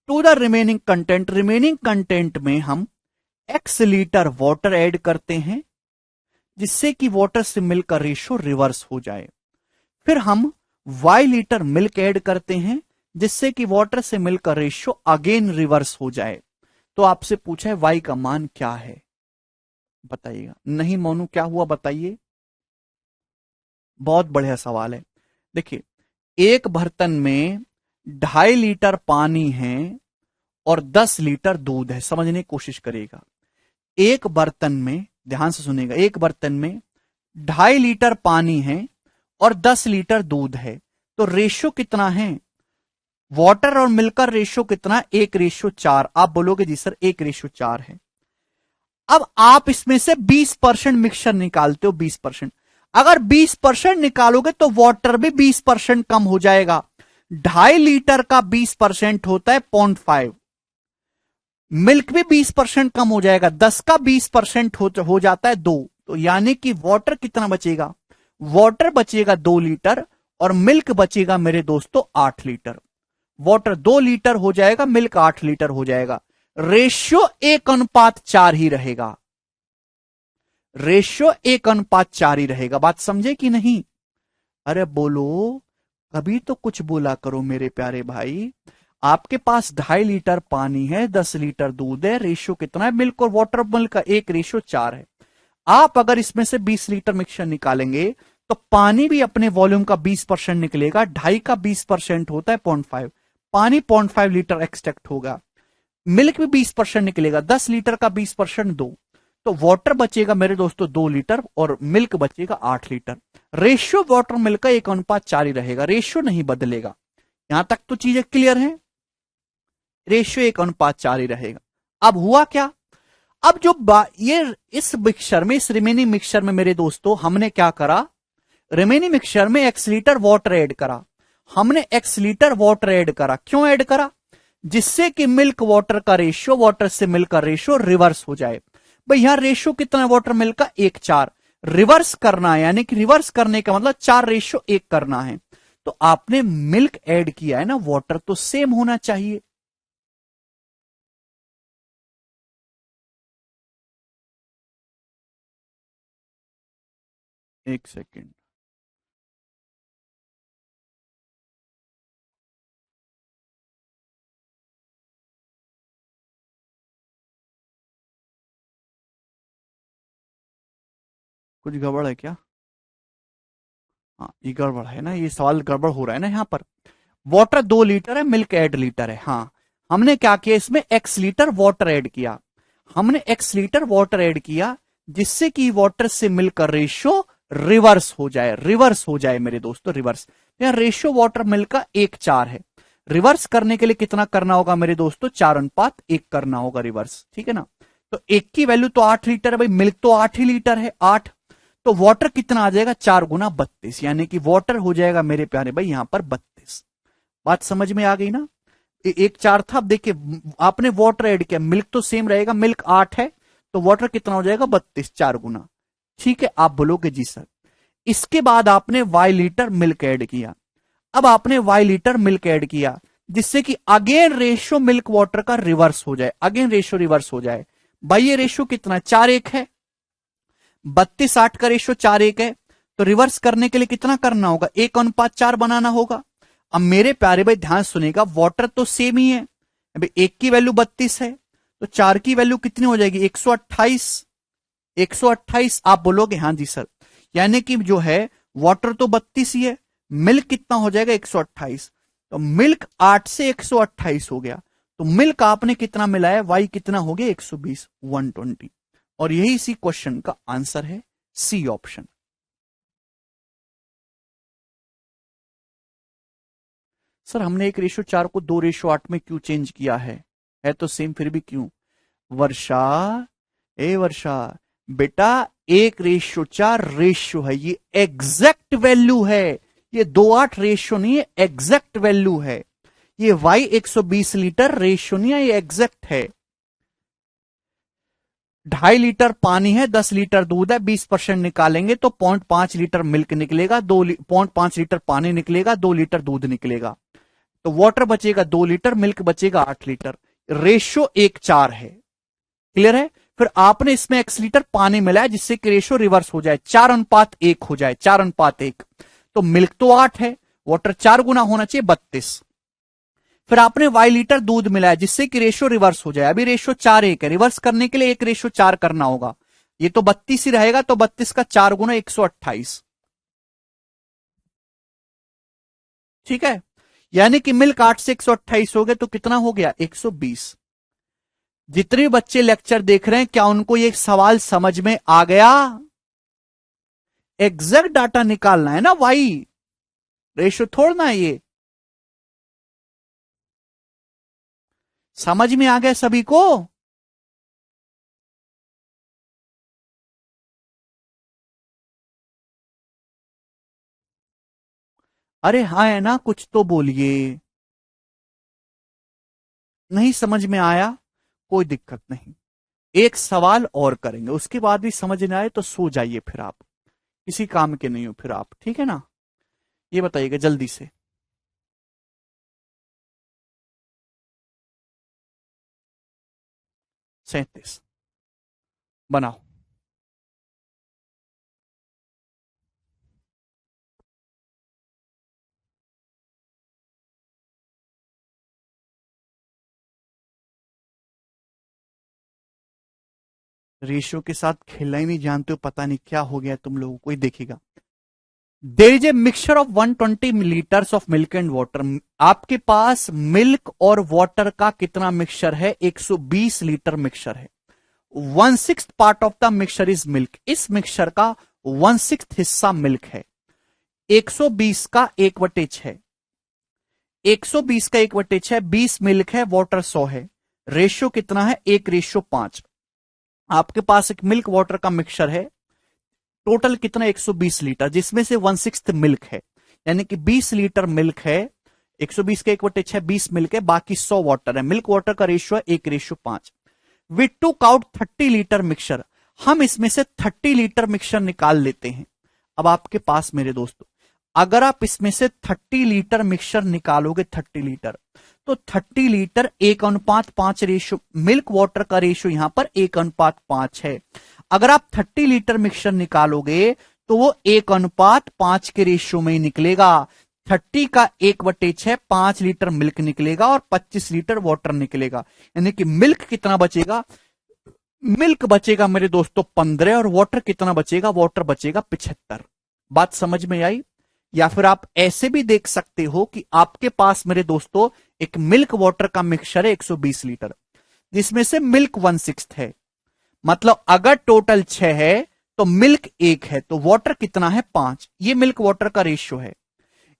टू द रिमेनिंग कंटेंट में हम x लीटर वाटर ऐड करते हैं जिससे कि वाटर से मिल्क का रेशियो रिवर्स हो जाए। फिर हम y लीटर मिल्क ऐड करते हैं जिससे कि वाटर से मिल्क का रेशियो अगेन रिवर्स हो जाए। तो आपसे पूछा है y का मान क्या है, बताइएगा। नहीं मोनू क्या हुआ बताइए, बहुत बढ़िया सवाल है। देखिए, एक बर्तन में 2.5 लीटर पानी है और 10 लीटर दूध है, समझने की कोशिश करिएगा। एक बर्तन में, ध्यान से सुनिएगा, एक बर्तन में 2.5 लीटर पानी है और 10 लीटर दूध है, तो रेशियो कितना है, वाटर और मिल्क का रेशियो कितना, 1:4। आप बोलोगे जी सर 1:4 है। अब आप इसमें से 20% मिक्सचर निकालते हो, 20%। अगर 20% निकालोगे तो वाटर भी 20% कम हो जाएगा। 2.5 लीटर का 20% होता है 0.5, मिल्क भी 20% कम हो जाएगा, 10 का 20% हो जाता है 2। तो यानी कि वाटर कितना बचेगा, वाटर बचेगा 2 लीटर और मिल्क बचेगा मेरे दोस्तों 8 लीटर। वाटर 2 लीटर हो जाएगा, मिल्क 8 लीटर हो जाएगा। रेशियो 1:4 ही रहेगा, रेशियो 1:4 ही रहेगा। बात समझे कि नहीं? अरे बोलो, कभी तो कुछ बोला करो मेरे प्यारे भाई। आपके पास 2.5 लीटर पानी है, 10 लीटर दूध है, रेशियो कितना है, मिल्क और वाटर मिल्क का 1:4 है। आप अगर इसमें से 20 लीटर मिक्सचर निकालेंगे तो पानी भी अपने वॉल्यूम का 20% निकलेगा। 2.5 का 20% होता है 0.5, पानी 0.5 लीटर एक्सट्रैक्ट होगा। मिल्क भी 20% निकलेगा, 10 लीटर का 20% 2, तो वाटर बचेगा मेरे दोस्तों 2 लीटर और मिल्क बचेगा 8 लीटर। रेशियो वाटर मिल्क का 1:4 ही रहेगा, रेशियो नहीं बदलेगा। यहां तक तो चीजें क्लियर हैं, रेशियो 1:4 ही रहेगा। अब हुआ क्या, अब जो ये इस मिक्सचर में, इस रिमेनिंग मिक्सचर में मेरे दोस्तों हमने क्या करा, रिमेनिंग मिक्सचर में x लीटर वाटर ऐड करा। हमने x लीटर वाटर ऐड करा, क्यों ऐड करा, जिससे कि मिल्क वाटर का रेशियो, वाटर से मिल्क का रेशियो रिवर्स हो जाए। भाई यहां रेशियो कितना है वाटर मिल्क का, 1:4। रिवर्स करना है, यानी कि रिवर्स करने का मतलब 4:1 करना है। तो आपने मिल्क ऐड किया है ना, वाटर तो सेम होना चाहिए। एक सेकेंड, कुछ गड़बड़ है क्या? हाँ ये गड़बड़ है ना, ये सवाल गड़बड़ हो रहा है ना यहाँ पर। वाटर 2 लीटर है, मिल्क 8 लीटर है। हाँ, हमने क्या किया, इसमें x लीटर वाटर ऐड किया। हमने x लीटर वाटर ऐड किया जिससे कि वाटर से मिल्क का रेशियो रिवर्स हो जाए, रिवर्स हो जाए मेरे दोस्तों, रिवर्स। यहाँ रेशियो वाटर मिल्क का 1:4 है। रिवर्स करने के लिए कितना करना होगा मेरे दोस्तों, 4:1 करना होगा रिवर्स, ठीक है ना। तो एक की वैल्यू तो 8 लीटर है भाई, मिल्क तो 8 ही लीटर है, 8। तो वाटर कितना आ जाएगा, 4 गुना 32, यानी कि वाटर हो जाएगा मेरे प्यारे भाई यहां पर 32। बात समझ में आ गई ना? 1:4 था, अब देखिए आपने वाटर ऐड किया, मिल्क तो सेम रहेगा, मिल्क 8 है तो वाटर कितना हो जाएगा 32, 4 गुना। ठीक है, आप बोलोगे जी सर। इसके बाद आपने y लीटर मिल्क ऐड किया। अब आपने y लीटर मिल्क ऐड किया जिससे कि अगेन रेशियो मिल्क वाटर का रिवर्स हो जाए, अगेन रेशियो रिवर्स हो जाए। भाई ये रेशियो कितना, 4:1 है, 32:8 का रेशियो 4:1 है। तो रिवर्स करने के लिए कितना करना होगा, 1:4 बनाना होगा। अब मेरे प्यारे भाई ध्यान सुनेगा, वाटर तो सेम ही है, अभी 1 की वैल्यू 32 है तो 4 की वैल्यू कितनी हो जाएगी, 128। 128 आप बोलोगे हाँ जी सर, यानी कि जो है वाटर तो 32 ही है, मिल्क कितना हो जाएगा 128। तो मिल्क 8 से 128 हो गया, तो मिल्क आपने कितना मिलाया, वाई कितना हो गया 120, 120। और यही इसी क्वेश्चन का आंसर है, सी ऑप्शन। सर हमने 1:4 को 2:8 में क्यों चेंज किया है तो सेम, फिर भी क्यों? वर्षा, ए वर्षा बेटा, 1:4 रेशियो है, ये एग्जैक्ट वैल्यू है, ये 2:8 रेशियो नहीं है, एग्जैक्ट वैल्यू है। ये y 120 लीटर रेशियो नहीं है, ये एग्जैक्ट है। 2.5 लीटर पानी है, 10 लीटर दूध है, 20% निकालेंगे तो 0.5 लीटर मिल्क निकलेगा, 0.5 लीटर पानी निकलेगा, 2 लीटर दूध निकलेगा। तो वाटर बचेगा 2 लीटर, मिल्क बचेगा 8 लीटर। रेशियो 1:4 है। क्लियर है? फिर आपने इसमें x लीटर पानी मिलाया जिससे कि रेशियो रिवर्स हो जाए, 4:1 हो जाए, 4:1। तो मिल्क तो 8 है, वाटर 4 गुना होना चाहिए, 32। फिर आपने y लीटर दूध मिलाया जिससे कि रेशियो रिवर्स हो जाए। अभी रेशियो 4:1 है, रिवर्स करने के लिए एक रेशियो 4 करना होगा। ये तो 32 ही रहेगा, तो 32 का 4 गुना 128। ठीक है, यानी कि मिल्क 8 से 128 हो गए तो कितना हो गया, 120। जितने बच्चे लेक्चर देख रहे हैं, क्या उनको ये सवाल समझ में आ गया? एग्जैक्ट डाटा निकालना है ना, वाई रेशियो थोड़ना है ये। समझ में आ गया सभी को? अरे हाँ है ना, कुछ तो बोलिए। नहीं समझ में आया, कोई दिक्कत नहीं, एक सवाल और करेंगे, उसके बाद भी समझ नहीं आए तो सो जाइए, फिर आप किसी काम के नहीं हो फिर आप, ठीक है ना? ये बताइएगा जल्दी से। 37 बनाओ। रेशियो के साथ खेलना ही नहीं जानते हो, पता नहीं क्या हो गया तुम लोगों को। ही देखिएगा, there is a mixture of 120 litres of milk and water. आपके पास मिल्क और वाटर का कितना मिक्सचर है? 120 लीटर मिक्सचर है। 1/6 part of the mixture is milk. इस मिक्सचर का 1/6 हिस्सा मिल्क है। 120 का 1/6, 120 का 1/6, 20 मिल्क है, वाटर 100 है। रेशियो कितना है? 1:5। आपके पास एक मिल्क वाटर का मिक्सचर है, टोटल कितना? 120 लीटर, जिसमें से 1/6 मिल्क है, यानी कि 20 लीटर मिल्क है। 120 का 1/6, 20 मिल्क है, बाकी 100 वाटर है। मिल्क वाटर का रेशियो है 1:5। वी टूक आउट 30 लीटर मिक्सचर। हम इसमें से 30 लीटर मिक्सचर निकाल लेते हैं। अब आपके पास मेरे दोस्तों, अगर आप इसमें से 30 लीटर मिक्सचर निकालोगे, 30 लीटर, तो 30 लीटर 1:5 रेशियो, मिल्क वाटर का रेशियो यहां पर 1:5 है। अगर आप 30 लीटर मिक्सचर निकालोगे तो वो 1:5 के रेशियो में ही निकलेगा। 30 का 1/6, 5 लीटर मिल्क निकलेगा और 25 लीटर वाटर निकलेगा। यानी कि मिल्क कितना बचेगा? मिल्क बचेगा मेरे दोस्तों 15, और वाटर कितना बचेगा? वाटर बचेगा 75। बात समझ में आई? या फिर आप ऐसे भी देख सकते हो कि आपके पास मेरे दोस्तों एक मिल्क वाटर का मिक्सचर है 120 लीटर, जिसमें से मिल्क 1/6 है। मतलब अगर टोटल 6 है तो मिल्क 1 है, तो वाटर कितना है? 5। ये मिल्क वाटर का रेशियो है।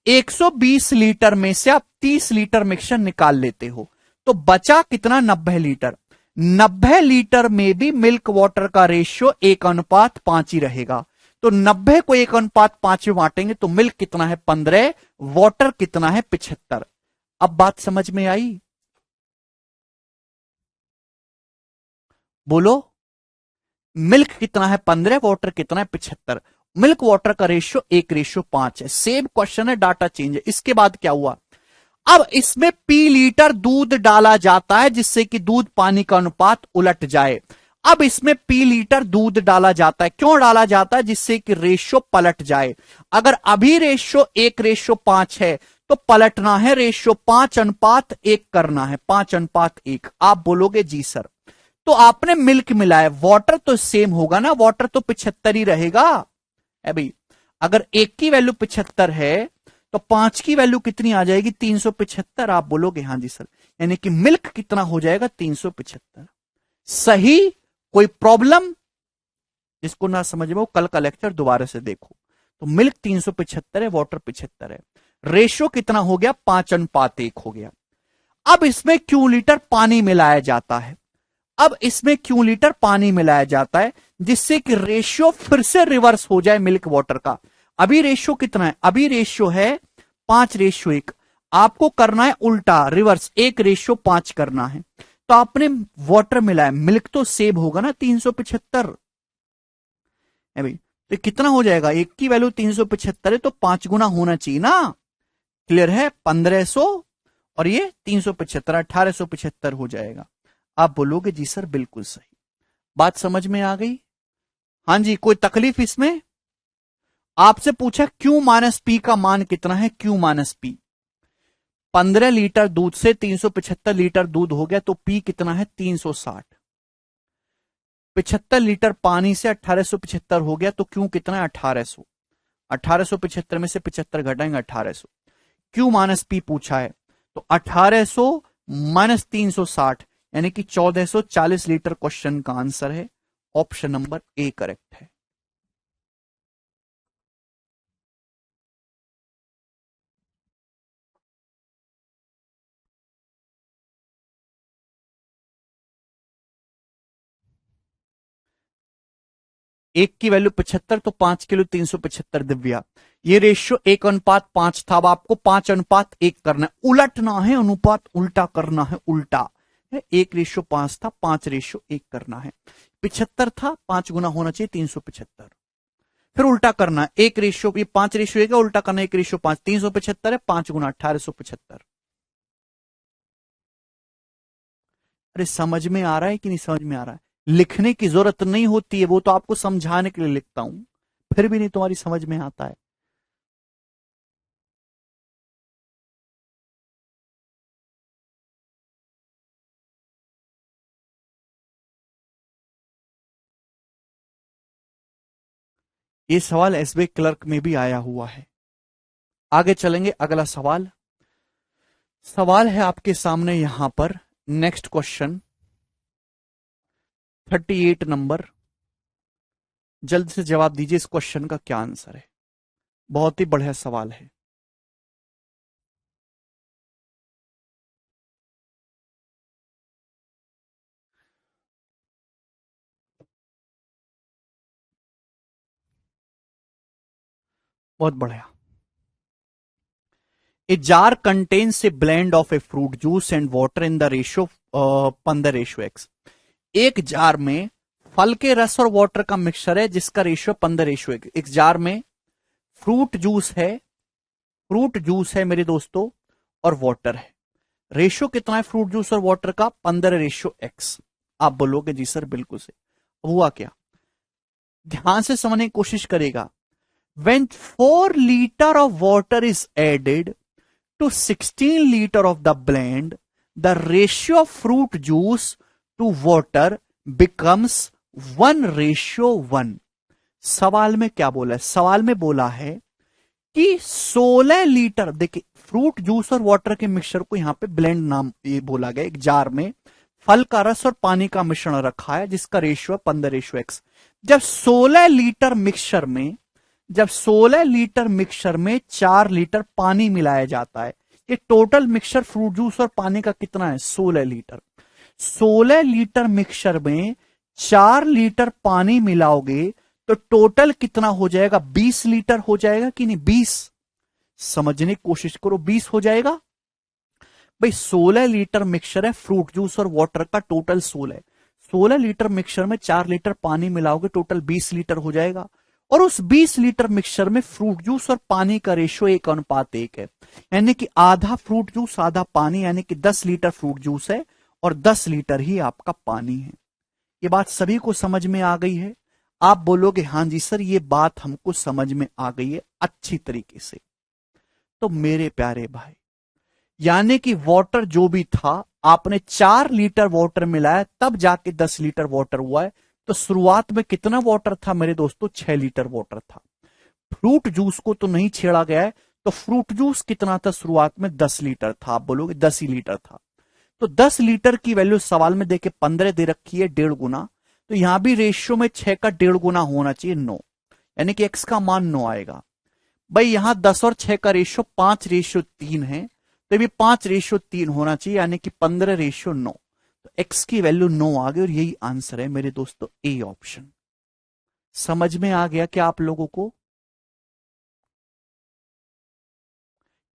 120 लीटर में से आप 30 लीटर मिक्सचर निकाल लेते हो, तो बचा कितना? 90 लीटर। 90 लीटर में भी मिल्क वाटर का रेशियो 1:5 ही रहेगा। तो 90 को 1:5 में बांटेंगे तो मिल्क कितना है? 15, वाटर कितना है? 75। अब बात समझ में आई? बोलो, मिल्क कितना है? 15, वाटर कितना है? 75। मिल्क वाटर का रेशियो 1:5 है। सेम क्वेश्चन है, डाटा चेंज है। इसके बाद क्या हुआ? अब इसमें पी लीटर दूध डाला जाता है जिससे कि दूध पानी का अनुपात उलट जाए। अब इसमें पी लीटर दूध डाला जाता है, क्यों डाला जाता है? जिससे कि रेशियो पलट जाए। अगर अभी रेशियो 1:5 है तो पलटना है, रेशियो 5:1 करना है, 5:1। आप बोलोगे जी सर, तो आपने मिल्क मिलाया, वाटर तो सेम होगा ना, वाटर तो 75 ही रहेगा। अभी अगर 1 की वैल्यू 75 है तो 5 की वैल्यू कितनी आ जाएगी? 375। आप बोलोगे हाँ जी सर, यानी कि मिल्क कितना हो जाएगा? 375। सही? कोई प्रॉब्लम? जिसको ना समझ में वो कल का लेक्चर दोबारा से देखो। तो मिल्क 375 है, वाटर 75 है। रेशियो कितना हो गया? 5:1 हो गया। अब इसमें क्यों लीटर पानी मिलाया जाता है? अब इसमें क्यों लीटर पानी मिलाया जाता है? जिससे कि रेशियो फिर से रिवर्स हो जाए मिल्क वाटर का। अभी रेशियो कितना है? अभी रेशियो है 5:1। आपको करना है उल्टा, रिवर्स, 1:5 करना है। तो आपने वाटर मिलाया, मिल्क तो सेव होगा ना 375 है भाई। तो कितना हो जाएगा, एक की वैल्यू 375 है तो 5 गुना होना चाहिए ना। क्लियर है, 1500 और ये 375, 1875 हो जाएगा। आप बोलोगे जी सर बिल्कुल सही। बात समझ में आ गई? हाँ जी, कोई तकलीफ इसमें? आपसे पूछा क्यू माइनस पी का मान कितना है, क्यू माइनस पी। 15 लीटर दूध से 375 लीटर दूध हो गया तो पी कितना है 360। 75 लीटर पानी से 1875 हो गया तो क्यू कितना है 1800। 1875 में से 75 घटाएंगे 1800। क्यू माइनस पी पूछा है तो 1800 माइनस 360 यानी कि 1440 लीटर क्वेश्चन का आंसर है। ऑप्शन नंबर ए करेक्ट है। एक की वैल्यू 75 तो 5 किलो 375 दिव्या। ये रेशियो 1:5 था। अब आपको 5:1 करना है, उलटना है, अनुपात उल्टा करना है, उल्टा है। 1:5 था, 5:1 करना है। 75 था, 5 गुना होना चाहिए 375। फिर उल्टा करना है, 1:, ये 5:1 का उल्टा करना है, 1:5 375 है, 5 गुना 1875। अरे समझ में आ रहा है कि नहीं समझ में आ रहा है? लिखने की जरूरत नहीं होती है, वो तो आपको समझाने के लिए लिखता हूं, फिर भी नहीं तुम्हारी समझ में आता है। ये सवाल एसबीआई क्लर्क में भी आया हुआ है। आगे चलेंगे, अगला सवाल। सवाल है आपके सामने यहां पर, नेक्स्ट क्वेश्चन 38 नंबर। जल्द से जवाब दीजिए, इस क्वेश्चन का क्या आंसर है। बहुत ही बढ़िया सवाल है। बहुत बढ़िया। A jar contains a blend of a fruit juice and water in the ratio 15:x। एक जार में फल के रस और वाटर का मिक्सचर है जिसका रेशियो 15:1। एक जार में फ्रूट जूस है, फ्रूट जूस है मेरे दोस्तों, और वाटर है। रेशियो कितना है फ्रूट जूस और वाटर का, 15:x। आप बोलोगे जी सर बिल्कुल से। हुआ क्या, ध्यान से समझने की कोशिश करेगा। When 4 liter of water is added to 16 liter of the blend, the ratio of fruit juice to water becomes 1:1। सवाल में क्या बोला है, सवाल में बोला है कि 16 लीटर, देखिए फ्रूट जूस और वाटर के मिक्सचर को यहां पे ब्लेंड नाम ये बोला गया। एक जार में फल का रस और पानी का मिश्रण रखा है जिसका रेशियो है 15:x। जब 16 लीटर मिक्सचर में, जब 16 लीटर मिक्सचर में 4 लीटर पानी मिलाया जाता है, ये टोटल मिक्सचर फ्रूट जूस और पानी का कितना है 16 लीटर। 16 लीटर मिक्सचर में 4 लीटर पानी मिलाओगे तो टोटल कितना हो जाएगा, 20 लीटर हो जाएगा कि नहीं, 20। समझने की कोशिश करो, 20 हो जाएगा भाई। 16 लीटर मिक्सचर है फ्रूट जूस और वाटर का, टोटल 16। 16 लीटर मिक्सचर में 4 लीटर पानी मिलाओगे, टोटल 20 लीटर हो जाएगा। और उस 20 लीटर मिक्सचर में फ्रूट जूस और पानी का रेशियो 1:1 है, यानी कि आधा फ्रूट जूस आधा पानी, यानी कि 10 लीटर फ्रूट जूस है और 10 लीटर ही आपका पानी है। ये बात सभी को समझ में आ गई है? आप बोलोगे हां जी सर ये बात हमको समझ में आ गई है अच्छी तरीके से। तो मेरे प्यारे भाई, यानी कि वाटर जो भी था, आपने 4 लीटर वाटर मिलाया तब जाके 10 लीटर वाटर हुआ है। तो शुरुआत में कितना वाटर था मेरे दोस्तों, 6 लीटर वाटर था। फ्रूट जूस को तो नहीं छेड़ा गया है, तो फ्रूट जूस कितना था शुरुआत में, 10 लीटर था। आप बोलोगे 10 ही लीटर था। तो 10 लीटर की वैल्यू सवाल में देके 15 दे रखी है, 1.5 गुना। तो यहां भी रेशियो में 6 का 1.5 गुना होना चाहिए, 9, यानी कि x का मान 9 आएगा। भाई यहां 10 और 6 का रेशियो 5:3 है, तो भी 5:3 होना चाहिए, यानी कि 15:9। तो x की वैल्यू 9 आ गई और यही आंसर है मेरे दोस्तों, ए ऑप्शन। समझ में आ गया क्या आप लोगों को?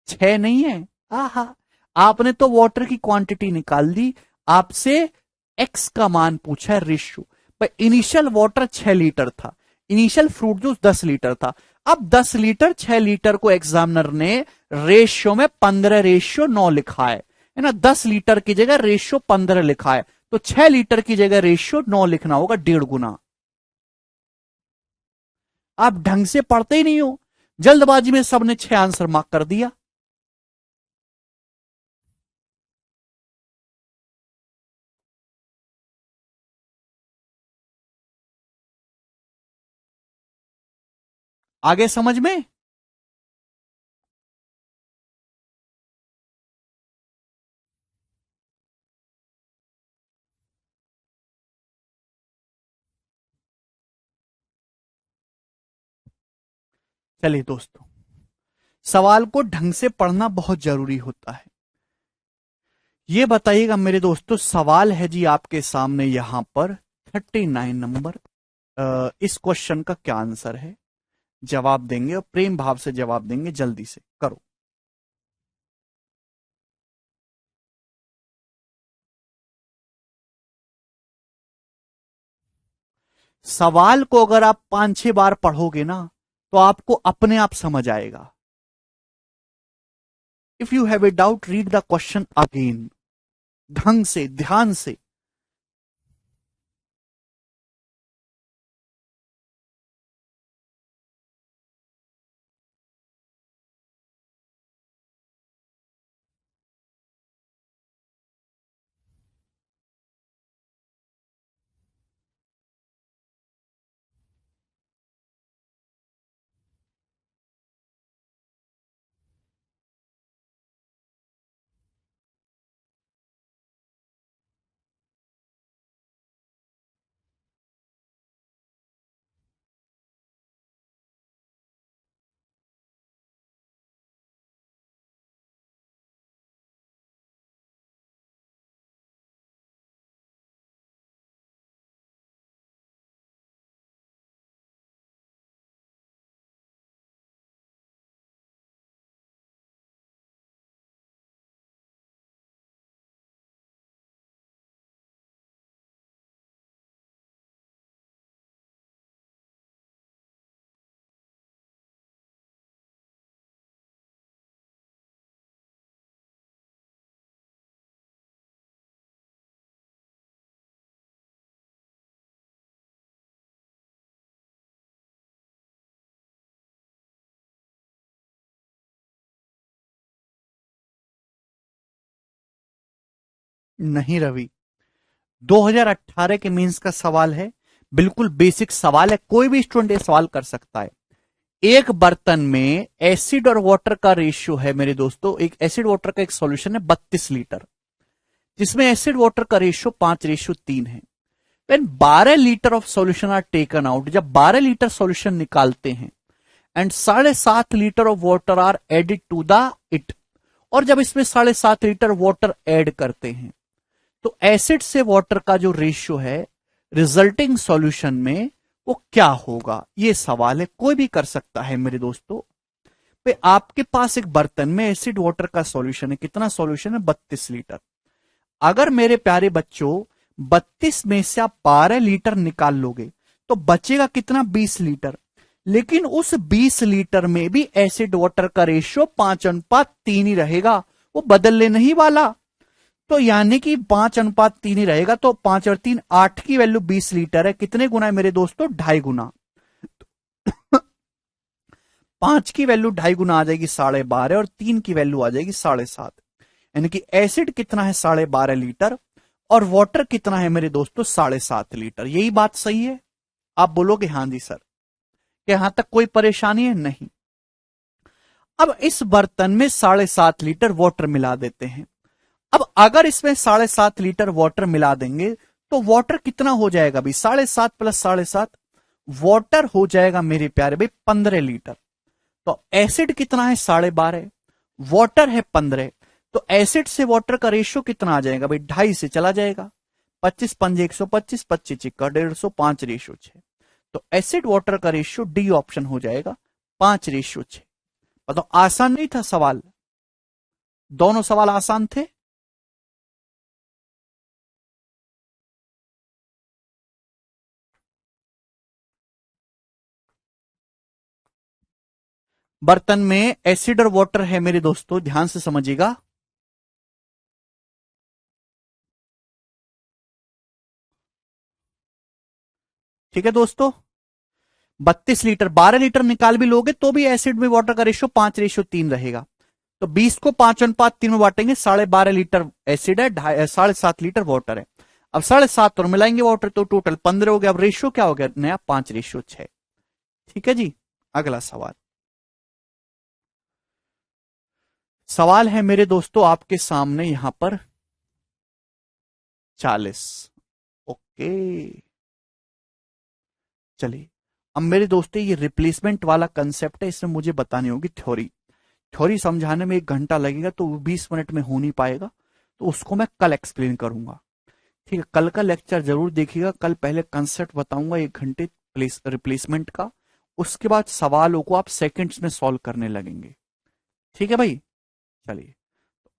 6 नहीं है, आहा, आपने तो वाटर की क्वांटिटी निकाल दी, आपसे एक्स का मान पूछा है, रेशियो। पर इनिशियल वाटर 6 लीटर था, इनिशियल फ्रूट जूस 10 लीटर था। अब 10 लीटर 6 लीटर को एग्जामिनर ने रेशियो में 15:9 लिखा है ना। 10 लीटर की जगह रेशियो 15 लिखा है, तो 6 लीटर की जगह रेशियो 9 लिखना होगा, 1.5 गुना। आप ढंग से पढ़ते ही नहीं हो, जल्दबाजी में सबने 6 आंसर मार्क कर दिया। आगे समझ में? चलिए दोस्तों, सवाल को ढंग से पढ़ना बहुत जरूरी होता है। ये बताइएगा मेरे दोस्तों, सवाल है जी आपके सामने यहां पर 39 नंबर। इस क्वेश्चन का क्या आंसर है? जवाब देंगे और प्रेम भाव से जवाब देंगे, जल्दी से करो। सवाल को अगर आप 5-6 बार पढ़ोगे ना, तो आपको अपने आप समझ आएगा। If you have a doubt, read the question again, ढंग से, ध्यान से। नहीं रवि, 2018 के मेंस का सवाल है, बिल्कुल बेसिक सवाल है, कोई भी स्टूडेंट ये सवाल कर सकता है। एक बर्तन में एसिड और वाटर का रेशियो है मेरे दोस्तों, एक एसिड वाटर का एक सॉल्यूशन है 32 लीटर, जिसमें एसिड वाटर का रेशियो 5:3 है। When 12 litre of solution are taken out, जब 12 लीटर सॉल्यूशन निकालते हैं, and 7.5 litre of water are added to the it, और जब इसमें 7.5 लीटर वाटर ऐड करते हैं, तो एसिड से वाटर का जो रेशियो है रिजल्टिंग सॉल्यूशन में, वो क्या होगा? ये सवाल है, कोई भी कर सकता है मेरे दोस्तों। पे आपके पास एक बर्तन में एसिड वाटर का सॉल्यूशन है, कितना सॉल्यूशन है? 32 लीटर। अगर मेरे प्यारे बच्चों 32 में से आप 12 लीटर निकाल लोगे, तो बचेगा कितना? 20 लीटर। लेकिन उस 20 लीटर में भी एसिड वाटर का रेशियो 5:3 ही रहेगा, वो बदलने नहीं वाला। तो यानी कि 5:3 ही रहेगा, तो 5 और 3 8 की वैल्यू 20 लीटर है, कितने गुना है मेरे दोस्तों? 2.5 गुना। 5 की वैल्यू 2.5 गुना आ जाएगी 12.5, और 3 की वैल्यू आ जाएगी 7.5। यानी कि एसिड कितना है? 12.5 लीटर, और वाटर कितना है मेरे दोस्तों? 7.5 लीटर। यही बात सही है? आप बोलोगे हाँ जी सर। क्या यहां तक कोई परेशानी है? नहीं। अब इस बर्तन में 7.5 लीटर वाटर मिला देते हैं। अब अगर इसमें 7.5 लीटर वाटर मिला देंगे, तो वाटर कितना हो जाएगा भाई? 7.5 प्लस 7.5, वाटर हो जाएगा मेरे प्यारे भाई 15 लीटर। तो एसिड कितना है? 12.5, वाटर है 15, तो एसिड से वाटर का रेशियो कितना आ जाएगा भाई? 2.5 से चला जाएगा, 25 पंजे 125, 25 चिक्का 150, 5:6। तो एसिड वाटर का रेशियो डी ऑप्शन हो जाएगा, 5:6। मतलब आसान नहीं था सवाल? दोनों सवाल आसान थे। बर्तन में एसिड और वाटर है मेरे दोस्तों, ध्यान से समझिएगा। ठीक है दोस्तों, 32 लीटर, 12 लीटर निकाल भी लोगे तो भी एसिड में वाटर का रेशियो 5:3 रहेगा। तो 20 को 5:3 में बांटेंगे, 12.5 लीटर एसिड है, 7.5 लीटर वाटर है। अब 7.5 और मिलाएंगे वाटर तो टोटल 15 हो गया। अब रेशियो क्या हो गया नया, 5:6। ठीक है जी। अगला सवाल, सवाल है मेरे दोस्तों आपके सामने यहां पर 40। ओके, चलिए। अब मेरे दोस्तों ये रिप्लेसमेंट वाला कंसेप्ट है, इसमें मुझे बतानी होगी थ्योरी। थ्योरी समझाने में 1 घंटा लगेगा तो 20 मिनट में हो नहीं पाएगा, तो उसको मैं कल एक्सप्लेन करूंगा। ठीक है, कल का लेक्चर जरूर देखिएगा। कल पहले कंसेप्ट बताऊंगा 1 घंटे रिप्लेसमेंट का, उसके बाद सवालों को आप सेकंड्स में सॉल्व करने लगेंगे। ठीक है भाई, चलिए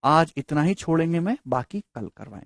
आज इतना ही छोड़ेंगे, मैं बाकी कल करवाएंगे।